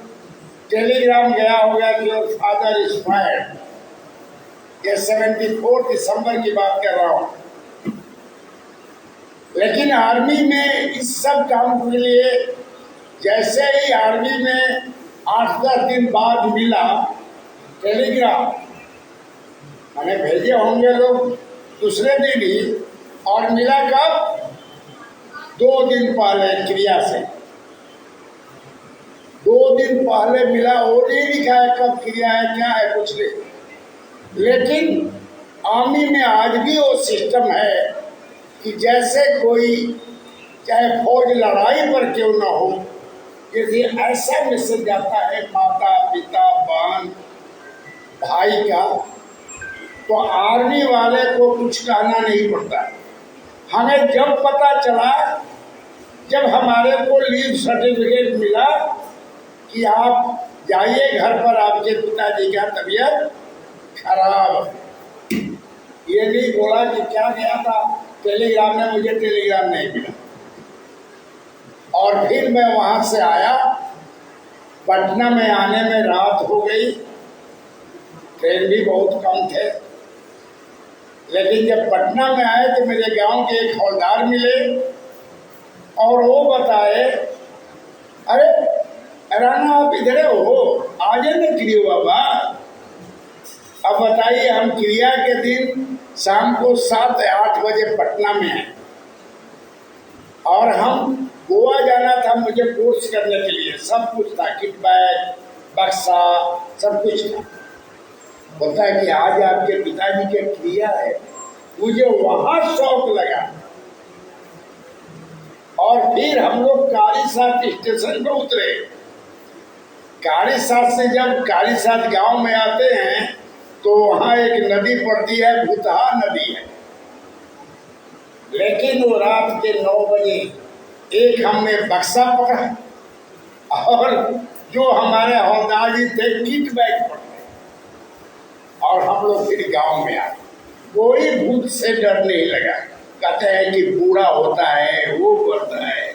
Speaker 6: टेलीग्राम गया होगा कि योर फादर इज फायर्ड। ये 74 दिसंबर की बात कर रहा हूँ। लेकिन आर्मी में इस सब काम के लिए जैसे ही आर्मी में 8-10 दिन बाद मिला टेलीग्राम, मैंने भेजे होंगे लोग दूसरे दिन ही, और मिला कब? 2 दिन पहले क्रिया से, 2 दिन पहले मिला। और नहीं लिखा है कब क्रिया है, क्या है, कुछ नहीं। लेकिन आर्मी में आज भी वो सिस्टम है कि जैसे कोई, चाहे फौज लड़ाई पर क्यों ना हो, यदि ऐसा मैसेज जाता है माता पिता बहन भाई का, तो आर्मी वाले को कुछ कहना नहीं पड़ता। हमें जब पता चला, जब हमारे को लीव सर्टिफिकेट मिला कि आप जाइए घर पर, आपके पिताजी का तबीयत खराब, ये नहीं बोला कि क्या गया था टेलीग्राम में, मुझे टेलीग्राम नहीं मिला। और फिर मैं वहां से आया, पटना में आने में रात हो गई, ट्रेन भी बहुत कम थे। लेकिन जब पटना में आए तो मेरे गांव के एक हवलदार मिले, और वो बताए, अरे राणा आप इधर हो, आ जाए क्रिया बाबा। अब बताइए, हम क्रिया के दिन शाम को 7-8 बजे पटना में हैं, और हम गोवा जाना था मुझे कोर्स करने के लिए, सब कुछ था, किट बैग, बक्सा, सब कुछ था। बोलता है कि आज आपके पिताजी के क्रिया है। मुझे वहां शौक लगा, और फिर हम लोग कालीसाथ स्टेशन पर उतरे। कालीसाथ से जब कालीसाथ गांव में आते हैं तो वहाँ एक नदी पड़ती है, भूतहा नदी है। लेकिन वो रात के 9 बजे एक हमने बक्सा पकड़ा, और जो हमारे हवलदार जी थे किट बैग पकड़े, और हम लोग फिर गांव में आए। कोई भूत से डर नहीं लगा। कहते हैं कि बूढ़ा होता है, वो करता है,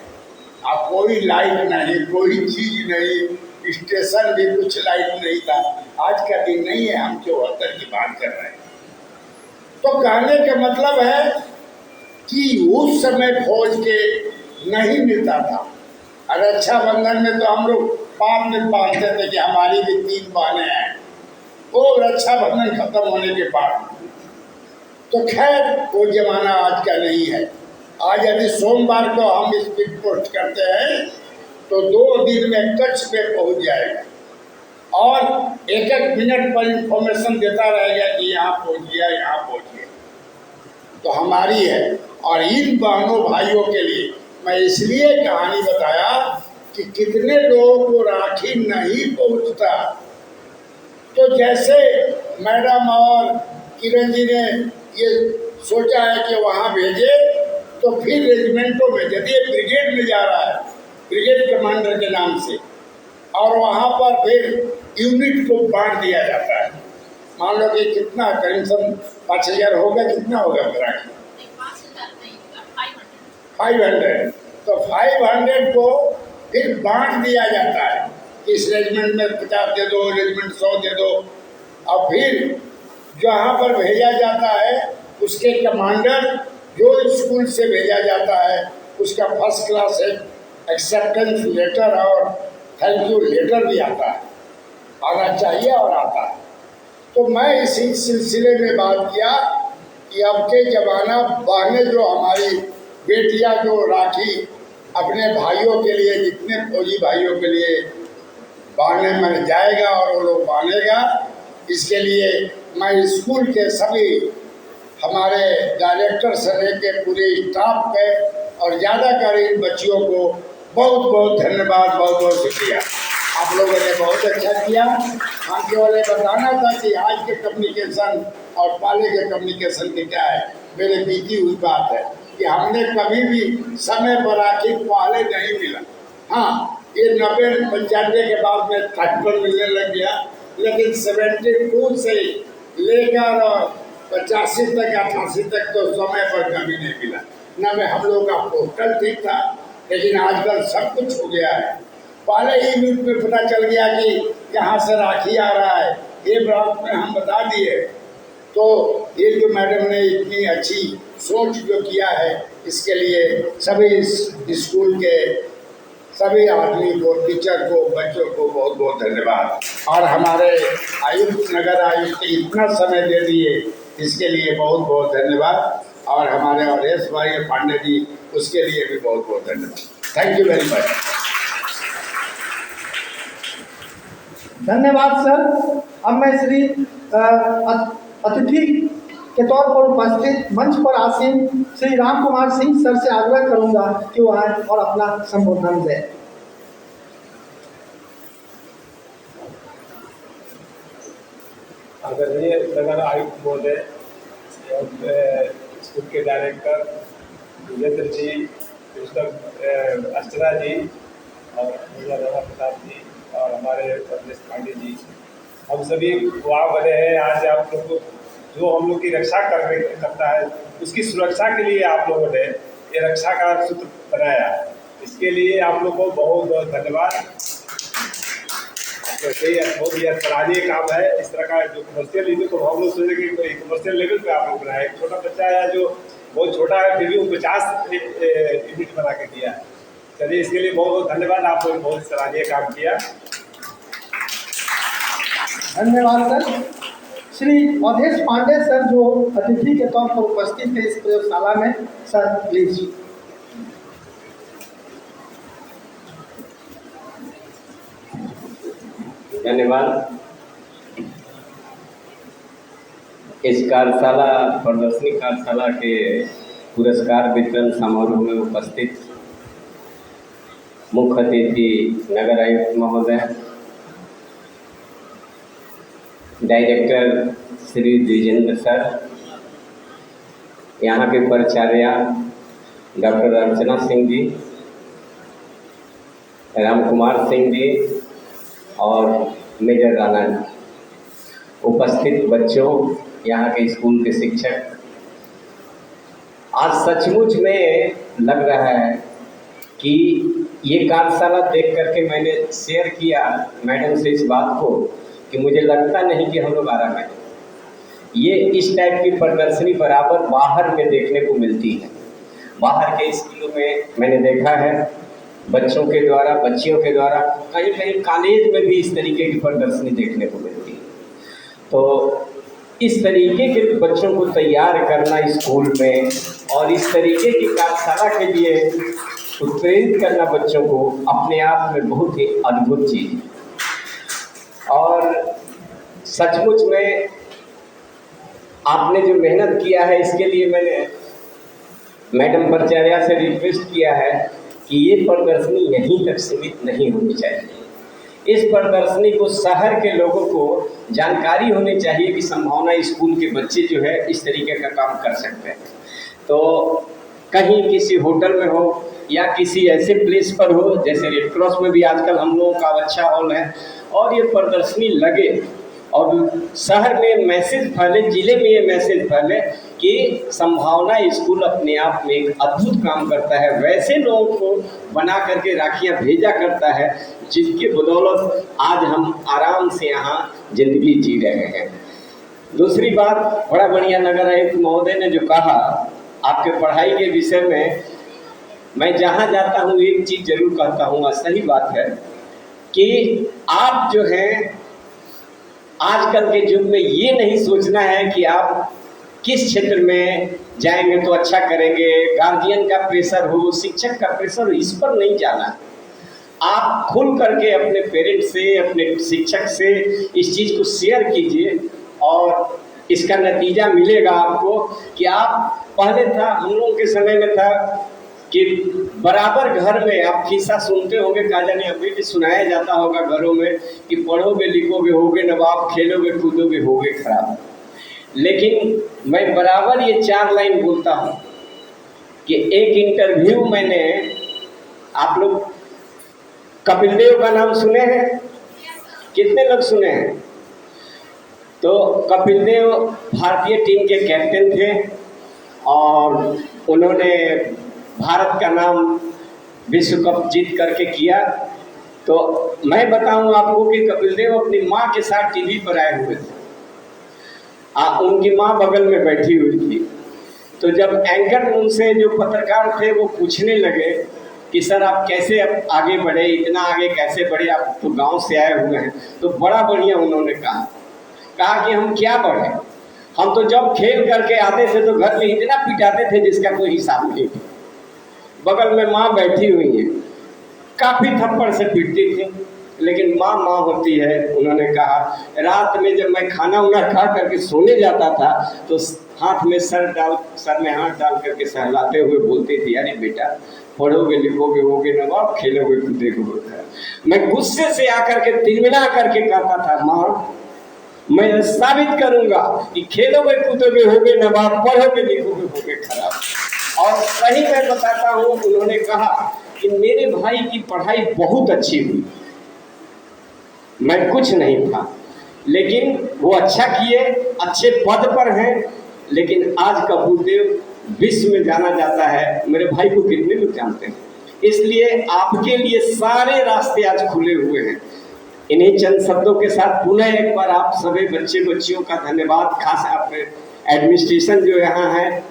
Speaker 6: अब कोई लाइट नहीं, कोई चीज नहीं, स्टेशन भी कुछ लाइट नहीं था। आज का दिन नहीं है, हम 74 की बात कर रहे हैं। तो कहने का मतलब है कि उस समय फौज के नहीं मिलता था, और रक्षाबंधन में तो हम लोग पाप में बांधते थे कि हमारी भी 3 बहनें हैं। वो रक्षाबंधन खत्म होने के बाद तो खैर वो जमाना आज का नहीं है। आज यदि सोमवार को हम स्पीड पोस्ट करते हैं तो 2 दिन में कच्छ पे पहुंच जाएगा और एक मिनट पर इंफॉर्मेशन देता रहेगा कि यहाँ पहुंच गया, यहाँ पहुंच गया। तो हमारी है। और इन बहनों भाइयों के लिए मैं इसलिए कहानी बताया कि कितने लोगों को राखी नहीं पहुंचता। तो जैसे मैडम और किरण जी ने ये सोचा है कि वहाँ भेजे, तो फिर रेजिमेंटों में यदि ब्रिगेड में जा रहा है ब्रिगेड कमांडर के नाम से, और वहाँ पर फिर यूनिट को बांट दिया जाता है। मान लो कि कितना करीबन 5000 होगा, कितना होगा मेरा 500। तो 500 को फिर बांट दिया जाता है। इस रेजिमेंट में 50 दे दो, रेजिमेंट 100 दे दो। और फिर जहाँ पर भेजा जाता है उसके कमांडर जो स्कूल से भेजा जाता है उसका फर्स्ट क्लास एक्सेप्टेंस लेटर और थैंक यू लेटर भी आता है, आना चाहिए और आता है। तो मैं इसी सिलसिले में बात किया कि अब के ज़माना बहनें जो हमारी बेटियां जो राखी अपने भाइयों के लिए, जितने फौजी भाइयों के लिए बांधने में जाएगा और वो लोग बांधेगा, इसके लिए मैं स्कूल के सभी हमारे डायरेक्टर से लेके पूरे स्टाफ के और ज़्यादातर इन बच्चियों को बहुत बहुत धन्यवाद, बहुत बहुत शुक्रिया। आप लोगों ने बहुत अच्छा किया। हम केवल बताना था कि आज के कम्युनिकेशन और पहले के कम्युनिकेशन के क्या है। मेरे बीती हुई बात है कि हमने कभी भी समय पर राखी पहले नहीं मिला। हाँ, ये 90-95 के बाद में टाइम पर मिलने लग गया, लेकिन 72 से लेकर 85 तक 88 तक तो समय पर कभी नहीं मिला। न में हम लोग का पोस्टल ठीक था, लेकिन आजकल सब कुछ हो गया है। पहले ही न्यूज में पता चल गया कि यहाँ से राखी आ रहा है, ये बात में हम बता दिए। तो ये जो मैडम ने इतनी अच्छी सोच जो किया है, इसके लिए सभी स्कूल के सभी आदमी को, टीचर को, बच्चों को बहुत बहुत धन्यवाद। और हमारे आयुक्त, नगर आयुक्त इतना समय दे दिए, इसके लिए बहुत बहुत धन्यवाद। और हमारे अवधेश भाई पांडे जी, उसके लिए भी बहुत बहुत धन्यवाद। Thank you very much.
Speaker 1: धन्यवाद सर। अब मैं श्री अतिथि के तौर पर उपस्थित मंच पर आसीन श्री राम कुमार सिंह सर से आग्रह करूंगा कि वो आए और अपना संबोधन दें।
Speaker 7: आदरणीय नगर आयुक्त महोदय, स्कूल के डायरेक्टर विजेंद्र जी, मिस्टर अर्चना जी और भैया राणा प्रताप जी और हमारे अवधेश पांडे जी, हम सभी वहाँ बने हैं। आज आप लोग को जो हम लोग की रक्षा करता है, उसकी सुरक्षा के लिए आप लोगों ने ये रक्षा का सूत्र बनाया। इसके लिए आप लोग को बहुत बहुत धन्यवाद। वैसे बहुत ही सराहनीय काम है। इस तरह का जो कमर्शियल लेवल को हम लोग सोचे कि कोई कमर्शियल लेवल पे आप लोग बनाए। एक छोटा बच्चा है जो बहुत छोटा है, फिर भी वो 50 यूनिट बना के दिया है। चलिए, इसके लिए बहुत बहुत धन्यवाद। आप लोग बहुत सराहनीय काम किया।
Speaker 1: धन्यवाद सर। श्री अवधेश पांडे सर जो अतिथि के तौर पर उपस्थित है इस प्रयोगशाला में, सर प्लीज।
Speaker 4: धन्यवाद। इस कार्यशाला, प्रदर्शनी कार्यशाला के पुरस्कार वितरण समारोह में उपस्थित मुख्य अतिथि नगर आयुक्त महोदय, डायरेक्टर श्री द्विजेंद्र सर, यहाँ के प्राचार्य डॉक्टर अर्चना सिंह जी, राम कुमार सिंह जी और मेजर राणा जी, उपस्थित बच्चों, यहाँ के स्कूल के शिक्षक, आज सचमुच में लग रहा है कि ये कार्यशाला देख करके मैंने शेयर किया मैडम से इस बात को कि मुझे लगता नहीं कि हम लोग आराम है। ये इस टाइप की प्रदर्शनी बराबर बाहर में देखने को मिलती है। बाहर के स्कूलों में मैंने देखा है
Speaker 8: बच्चों के द्वारा, बच्चियों के द्वारा, कहीं कहीं कॉलेज में भी इस तरीके की प्रदर्शनी देखने को मिलती है। तो इस तरीके के बच्चों को तैयार करना स्कूल में और इस तरीके की कार्यशाला के लिए उत्प्रेरित करना बच्चों को अपने आप में बहुत ही अद्भुत चीज़ है। और सचमुच में आपने जो मेहनत किया है, इसके लिए मैंने मैडम प्राचार्या से रिक्वेस्ट किया है कि ये प्रदर्शनी यहीं तक सीमित नहीं होनी चाहिए। इस प्रदर्शनी को शहर के लोगों को जानकारी होनी चाहिए कि संभावना स्कूल के बच्चे जो है इस तरीके का काम कर सकते हैं। तो कहीं किसी होटल में हो या किसी ऐसे प्लेस पर हो, जैसे रेड क्रॉस में भी आजकल हम लोगों का अच्छा हॉल है, और ये प्रदर्शनी लगे और शहर में मैसेज फैले, ज़िले में ये मैसेज फैले कि संभावना स्कूल अपने आप में एक अद्भुत काम करता है, वैसे लोगों को बना करके राखियाँ भेजा करता है जिसके बदौलत आज हम आराम से यहाँ ज़िंदगी जी रहे हैं। दूसरी बात, बड़ा बढ़िया नगर आयुक्त महोदय ने जो कहा आपके पढ़ाई के विषय में, मैं जहाँ जाता हूँ एक चीज़ जरूर कहता हूँ, सही बात है कि आप जो हैं आजकल के युग में ये नहीं सोचना है कि आप किस क्षेत्र में जाएंगे तो अच्छा करेंगे, गार्जियन का प्रेशर हो, शिक्षक का प्रेशर हो, इस पर नहीं जाना। आप खुल करके अपने पेरेंट्स से, अपने शिक्षक से इस चीज़ को शेयर कीजिए और इसका नतीजा मिलेगा आपको कि आप, पहले था हम लोगों के समय में था कि बराबर घर में आप किस्सा सुनते होंगे, कहा जाने अभी भी सुनाया जाता होगा घरों में कि पढ़ोगे लिखोगे होगे नवाब, खेलोगे कूदोगे होगे खराब। लेकिन मैं बराबर ये 4 लाइन बोलता हूँ कि एक इंटरव्यू मैंने, आप लोग कपिल देव का नाम सुने हैं? कितने लोग सुने हैं? तो कपिल देव भारतीय टीम के कैप्टन थे और उन्होंने भारत का नाम विश्व कप जीत करके किया। तो मैं बताऊं आपको कि कपिल देव अपनी माँ के साथ टीवी पर आए हुए थे। उनकी माँ बगल में बैठी हुई थी। तो जब एंकर उनसे, जो पत्रकार थे, वो पूछने लगे कि सर आप कैसे आगे बढ़े, इतना आगे कैसे बढ़े, आप तो गांव से आए हुए हैं। तो बड़ा बढ़िया उन्होंने कहा कि हम क्या बढ़े, हम तो जब खेल करके आते थे तो घर में इतना पिटाते थे जिसका कोई हिसाब नहीं। बगल में माँ बैठी हुई है, काफ़ी थप्पड़ से पीटती थी, लेकिन माँ माँ होती है। उन्होंने कहा रात में जब मैं खाना वाना खा करके सोने जाता था तो हाथ में सर में हाथ डाल करके सहलाते हुए बोलती थी, अरे बेटा पढ़ोगे लिखोगे होगे नवाब, खेलोगे कूदोगे। मैं गुस्से से आकर के तिलमिला करके कहता था, माँ मैं साबित करूंगा कि खेलोगे कूदोगे होगे नवाब, पढ़ोगे लिखोगे होगे खराब। और सही मैं बताता हूँ, उन्होंने कहा कि मेरे भाई की पढ़ाई बहुत अच्छी हुई, मैं कुछ नहीं था, लेकिन वो अच्छा किए, अच्छे पद पर हैं, लेकिन आज कपिल देव विश्व में जाना जाता है। मेरे भाई को कितने लोग जानते हैं। इसलिए आपके लिए सारे रास्ते आज खुले हुए हैं। इन्हीं चंद शब्दों के साथ पुनः एक बार आप सभी बच्चे बच्चियों का धन्यवाद, खास आपके एडमिनिस्ट्रेशन जो यहाँ है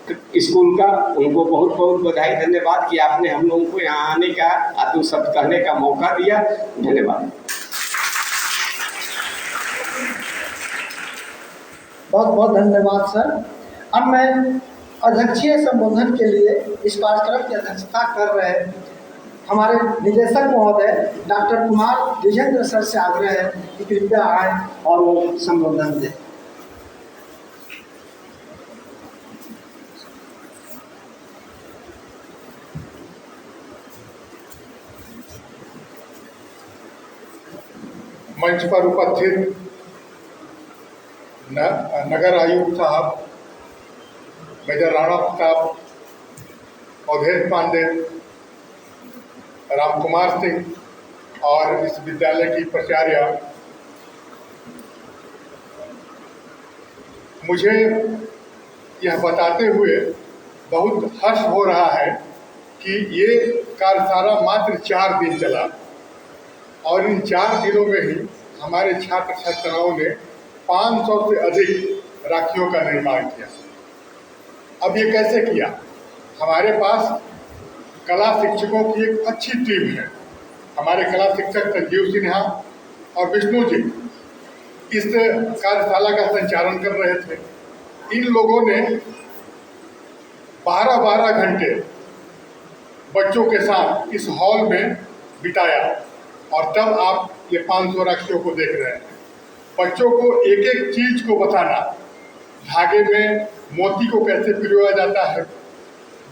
Speaker 8: स्कूल का, उनको बहुत बहुत बधाई, धन्यवाद कि आपने हम लोगों को यहाँ आने का, आत्म शब्द कहने का मौका दिया। धन्यवाद।
Speaker 1: बहुत बहुत धन्यवाद सर। अब मैं अध्यक्षीय संबोधन के लिए इस कार्यक्रम की अध्यक्षता कर रहे हमारे निदेशक महोदय डॉक्टर कुमार विजेंद्र सर से आग्रह है कि कृपया आए और वो संबोधन दें।
Speaker 3: मंच पर उपस्थित नगर आयुक्त साहब मेजर राणा प्रताप, अवधेश पांडे, राम कुमार सिंह और इस विद्यालय की प्राचार्य, मुझे यह बताते हुए बहुत हर्ष हो रहा है कि ये कार्यशाला मात्र 4 दिन चला और इन 4 दिनों में ही हमारे छात्र छात्राओं ने 500 से अधिक राखियों का निर्माण किया। अब ये कैसे किया? हमारे पास कला शिक्षकों की एक अच्छी टीम है। हमारे कला शिक्षक संजीव सिन्हा और विष्णु जी इस कार्यशाला का संचालन कर रहे थे। इन लोगों ने 12-12 घंटे बच्चों के साथ इस हॉल में बिताया और तब आप ये 500 राखियों को देख रहे हैं। बच्चों को एक एक चीज को बताना, धागे में मोती को कैसे पिरोया जाता है,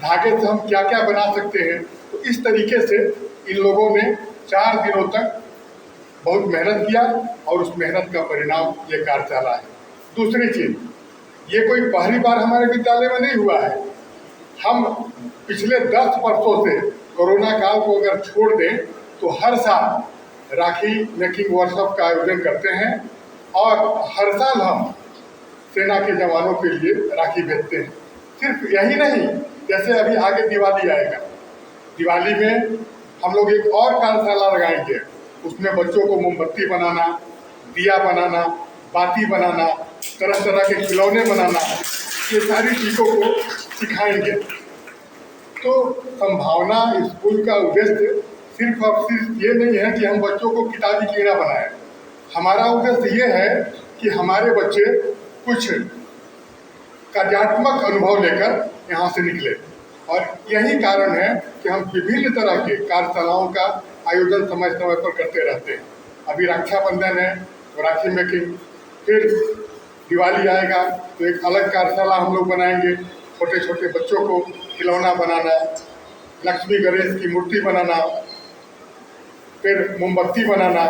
Speaker 3: धागे से हम क्या क्या बना सकते हैं। तो इस तरीके से इन लोगों ने 4 दिनों तक बहुत मेहनत किया और उस मेहनत का परिणाम ये कार्यशाला है। दूसरी चीज, ये कोई पहली बार हमारे विद्यालय में नहीं हुआ है। हम पिछले 10 वर्षों से कोरोना काल को अगर छोड़ दें तो हर साल राखी मेकिंग वर्कशॉप का आयोजन करते हैं और हर साल हम सेना के जवानों के लिए राखी भेजते हैं। सिर्फ यही नहीं, जैसे अभी आगे दिवाली आएगा, दिवाली में हम लोग एक और कार्यशाला लगाएंगे। उसमें बच्चों को मोमबत्ती बनाना, दिया बनाना, बाती बनाना, तरह तरह के खिलौने बनाना, ये सारी चीज़ों को सिखाएंगे। तो संभावना स्कूल का उद्देश्य सिर्फ और सिर्फ ये नहीं है कि हम बच्चों को किताबी कीड़ा बनाएं। हमारा उद्देश्य ये है कि हमारे बच्चे कुछ कार्यात्मक अनुभव लेकर यहाँ से निकले और यही कारण है कि हम विभिन्न तरह के कार्यशालाओं का आयोजन समय समय पर करते रहते हैं। अभी रक्षाबंधन है तो राखी मेकिंग, फिर दिवाली आएगा तो एक अलग कार्यशाला हम लोग बनाएंगे। छोटे छोटे बच्चों को खिलौना बनाना, लक्ष्मी गणेश की मूर्ति बनाना, फिर मोमबत्ती बनाना,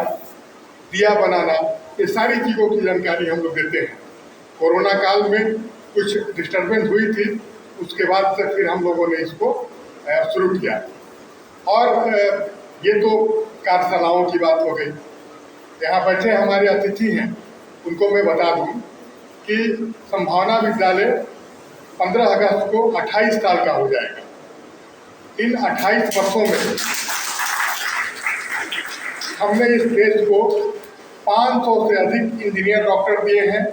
Speaker 3: दिया बनाना, ये सारी चीज़ों की जानकारी हम लोग देते हैं। कोरोना काल में कुछ डिस्टर्बेंस हुई थी, उसके बाद से फिर हम लोगों ने इसको शुरू किया। और ये तो कार्यशालाओं की बात हो गई। यहाँ बैठे हमारे अतिथि हैं, उनको मैं बता दूं कि संभावना विद्यालय 15 अगस्त को 28 साल का हो जाएगा। इन 28 वर्षों में हमने इस देश को 500 से अधिक इंजीनियर डॉक्टर दिए हैं,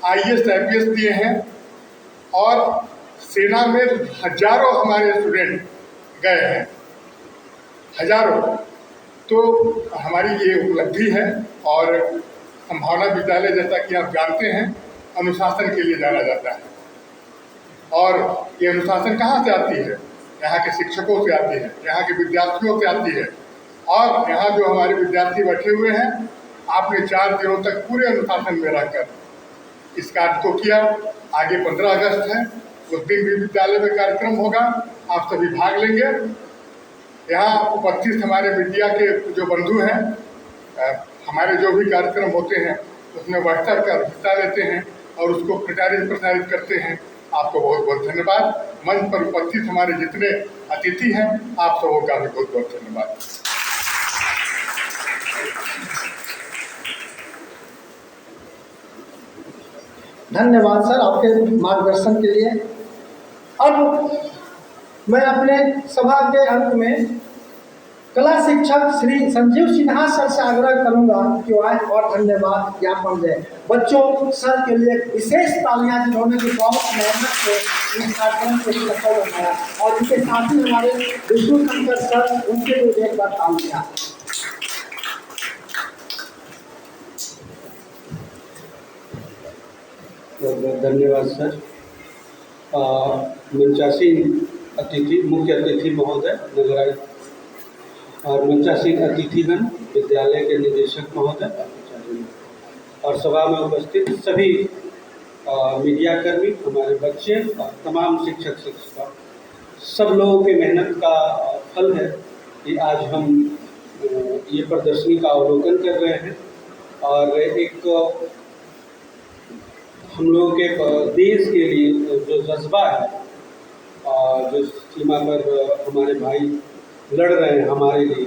Speaker 3: IAS IPS दिए हैं और सेना में हजारों हमारे स्टूडेंट गए हैं, हजारों। तो हमारी ये उपलब्धि है और संभावना विद्यालय, जैसा कि आप जानते हैं, अनुशासन के लिए जाना जाता है। और ये अनुशासन कहाँ से आती है? यहाँ के शिक्षकों से आती है, यहाँ के विद्यार्थियों से आती है। और यहाँ जो हमारे विद्यार्थी बैठे हुए हैं, आपने 4 दिनों तक पूरे अनुशासन में रहकर इस कार्य को किया। आगे 15 अगस्त है, उस दिन भी विद्यालय में कार्यक्रम होगा, आप सभी भाग लेंगे। यहाँ उपस्थित हमारे मीडिया के जो बंधु हैं, हमारे जो भी कार्यक्रम होते हैं उसमें बढ़-चढ़ कर हिस्सा लेते हैं और उसको प्रसारित करते हैं। आपको बहुत बहुत धन्यवाद। मंच पर उपस्थित हमारे जितने अतिथि हैं, आप सबों का भी बहुत बहुत धन्यवाद।
Speaker 1: धन्यवाद सर आपके मार्गदर्शन के लिए। अब मैं अपने सभा के अंत में कला शिक्षक श्री संजीव सिन्हा सर से आग्रह करूंगा कि वो आए और धन्यवाद ज्ञापन दें। बच्चों सर के लिए विशेष तालियां, जिन्होंने की बहुत मेहनत से इस कार्यक्रम को सफल बनाया। और उनके साथ ही हमारे विष्णु शंकर सर, उनके लिए एक बार तालियां।
Speaker 9: धन्यवाद सर। मंचासीन अतिथि, मुख्य अतिथि महोदय, नगरायुक्त और मंचासीन अतिथिगण, विद्यालय के निदेशक महोदय और सभा में उपस्थित सभी मीडियाकर्मी, हमारे बच्चे और तमाम शिक्षक शिक्षिका, सब लोगों के मेहनत का फल है कि आज हम ये प्रदर्शनी का अवलोकन कर रहे हैं। और एक हम लोगों के देश के लिए जो जज्बा है, जो सीमा पर हमारे भाई लड़ रहे हैं हमारे लिए,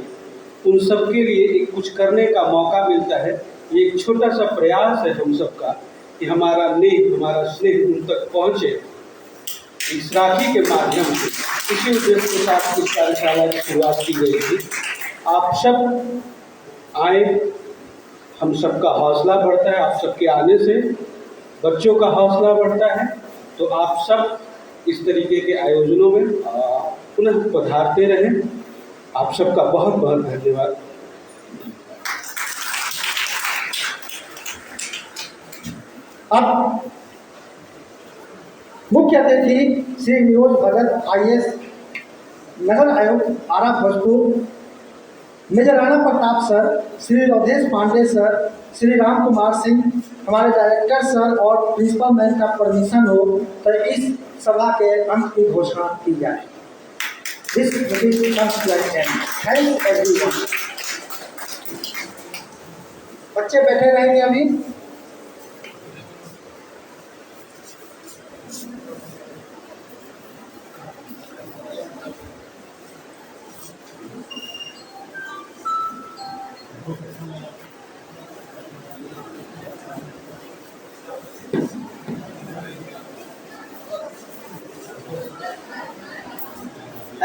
Speaker 9: उन सब के लिए एक कुछ करने का मौका मिलता है। ये एक छोटा सा प्रयास है हम सबका कि हमारा स्नेह उन तक पहुँचे इस राखी के माध्यम से। इसी उद्देश्य के साथ इस कार्यशाला की शुरुआत की गई थी। आप सब आए, हम सबका हौसला बढ़ता है। आप सबके आने से बच्चों का हौसला बढ़ता है। तो आप सब इस तरीके के आयोजनों में पुनः पधारते रहें। आप सबका बहुत बहुत धन्यवाद।
Speaker 1: अब मुख्य अतिथि श्री निरोज भगत IAS नगर आयुक्त Arrah Bhojpur, major Rana Pratap sir, Shri Awadhesh Pandey sir, Shri Ram Kumar Singh, हमारे डायरेक्टर सर और प्रिंसिपल मैम का परमिशन हो तो इस सभा के अंत की घोषणा की जाए। This meeting comes to an end. Thanks everyone. बच्चे बैठे रहेंगे अभी।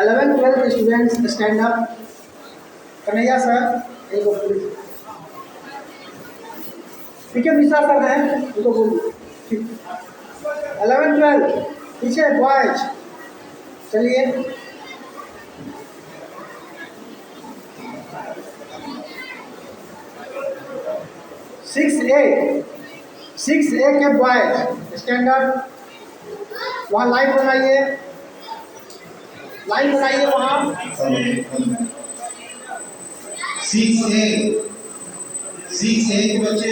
Speaker 1: Eleven, 12 students stand up. Kanhaiya sir, एक और प्लीज। ठीक है, मिश्रा सर हैं, उनको बोलिए। ठीक। 11, 12 पीछे बॉयज, चलिए। सिक्स ए के बॉयज स्टैंड अप। वहाँ लाइन बनाइए, लाइन बनाइए वहाँ।
Speaker 10: 6A के बच्चे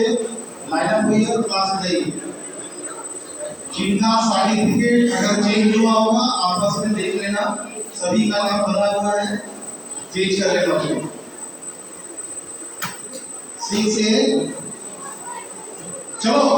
Speaker 10: लाइन अप हुई और क्लास में जाइए। जिनका सर्टिफिकेट अगर चेंज हुआ होगा आपस में देख लेना, सभी का नाम बना हुआ है, चेंज कर लेना। 6A चलो।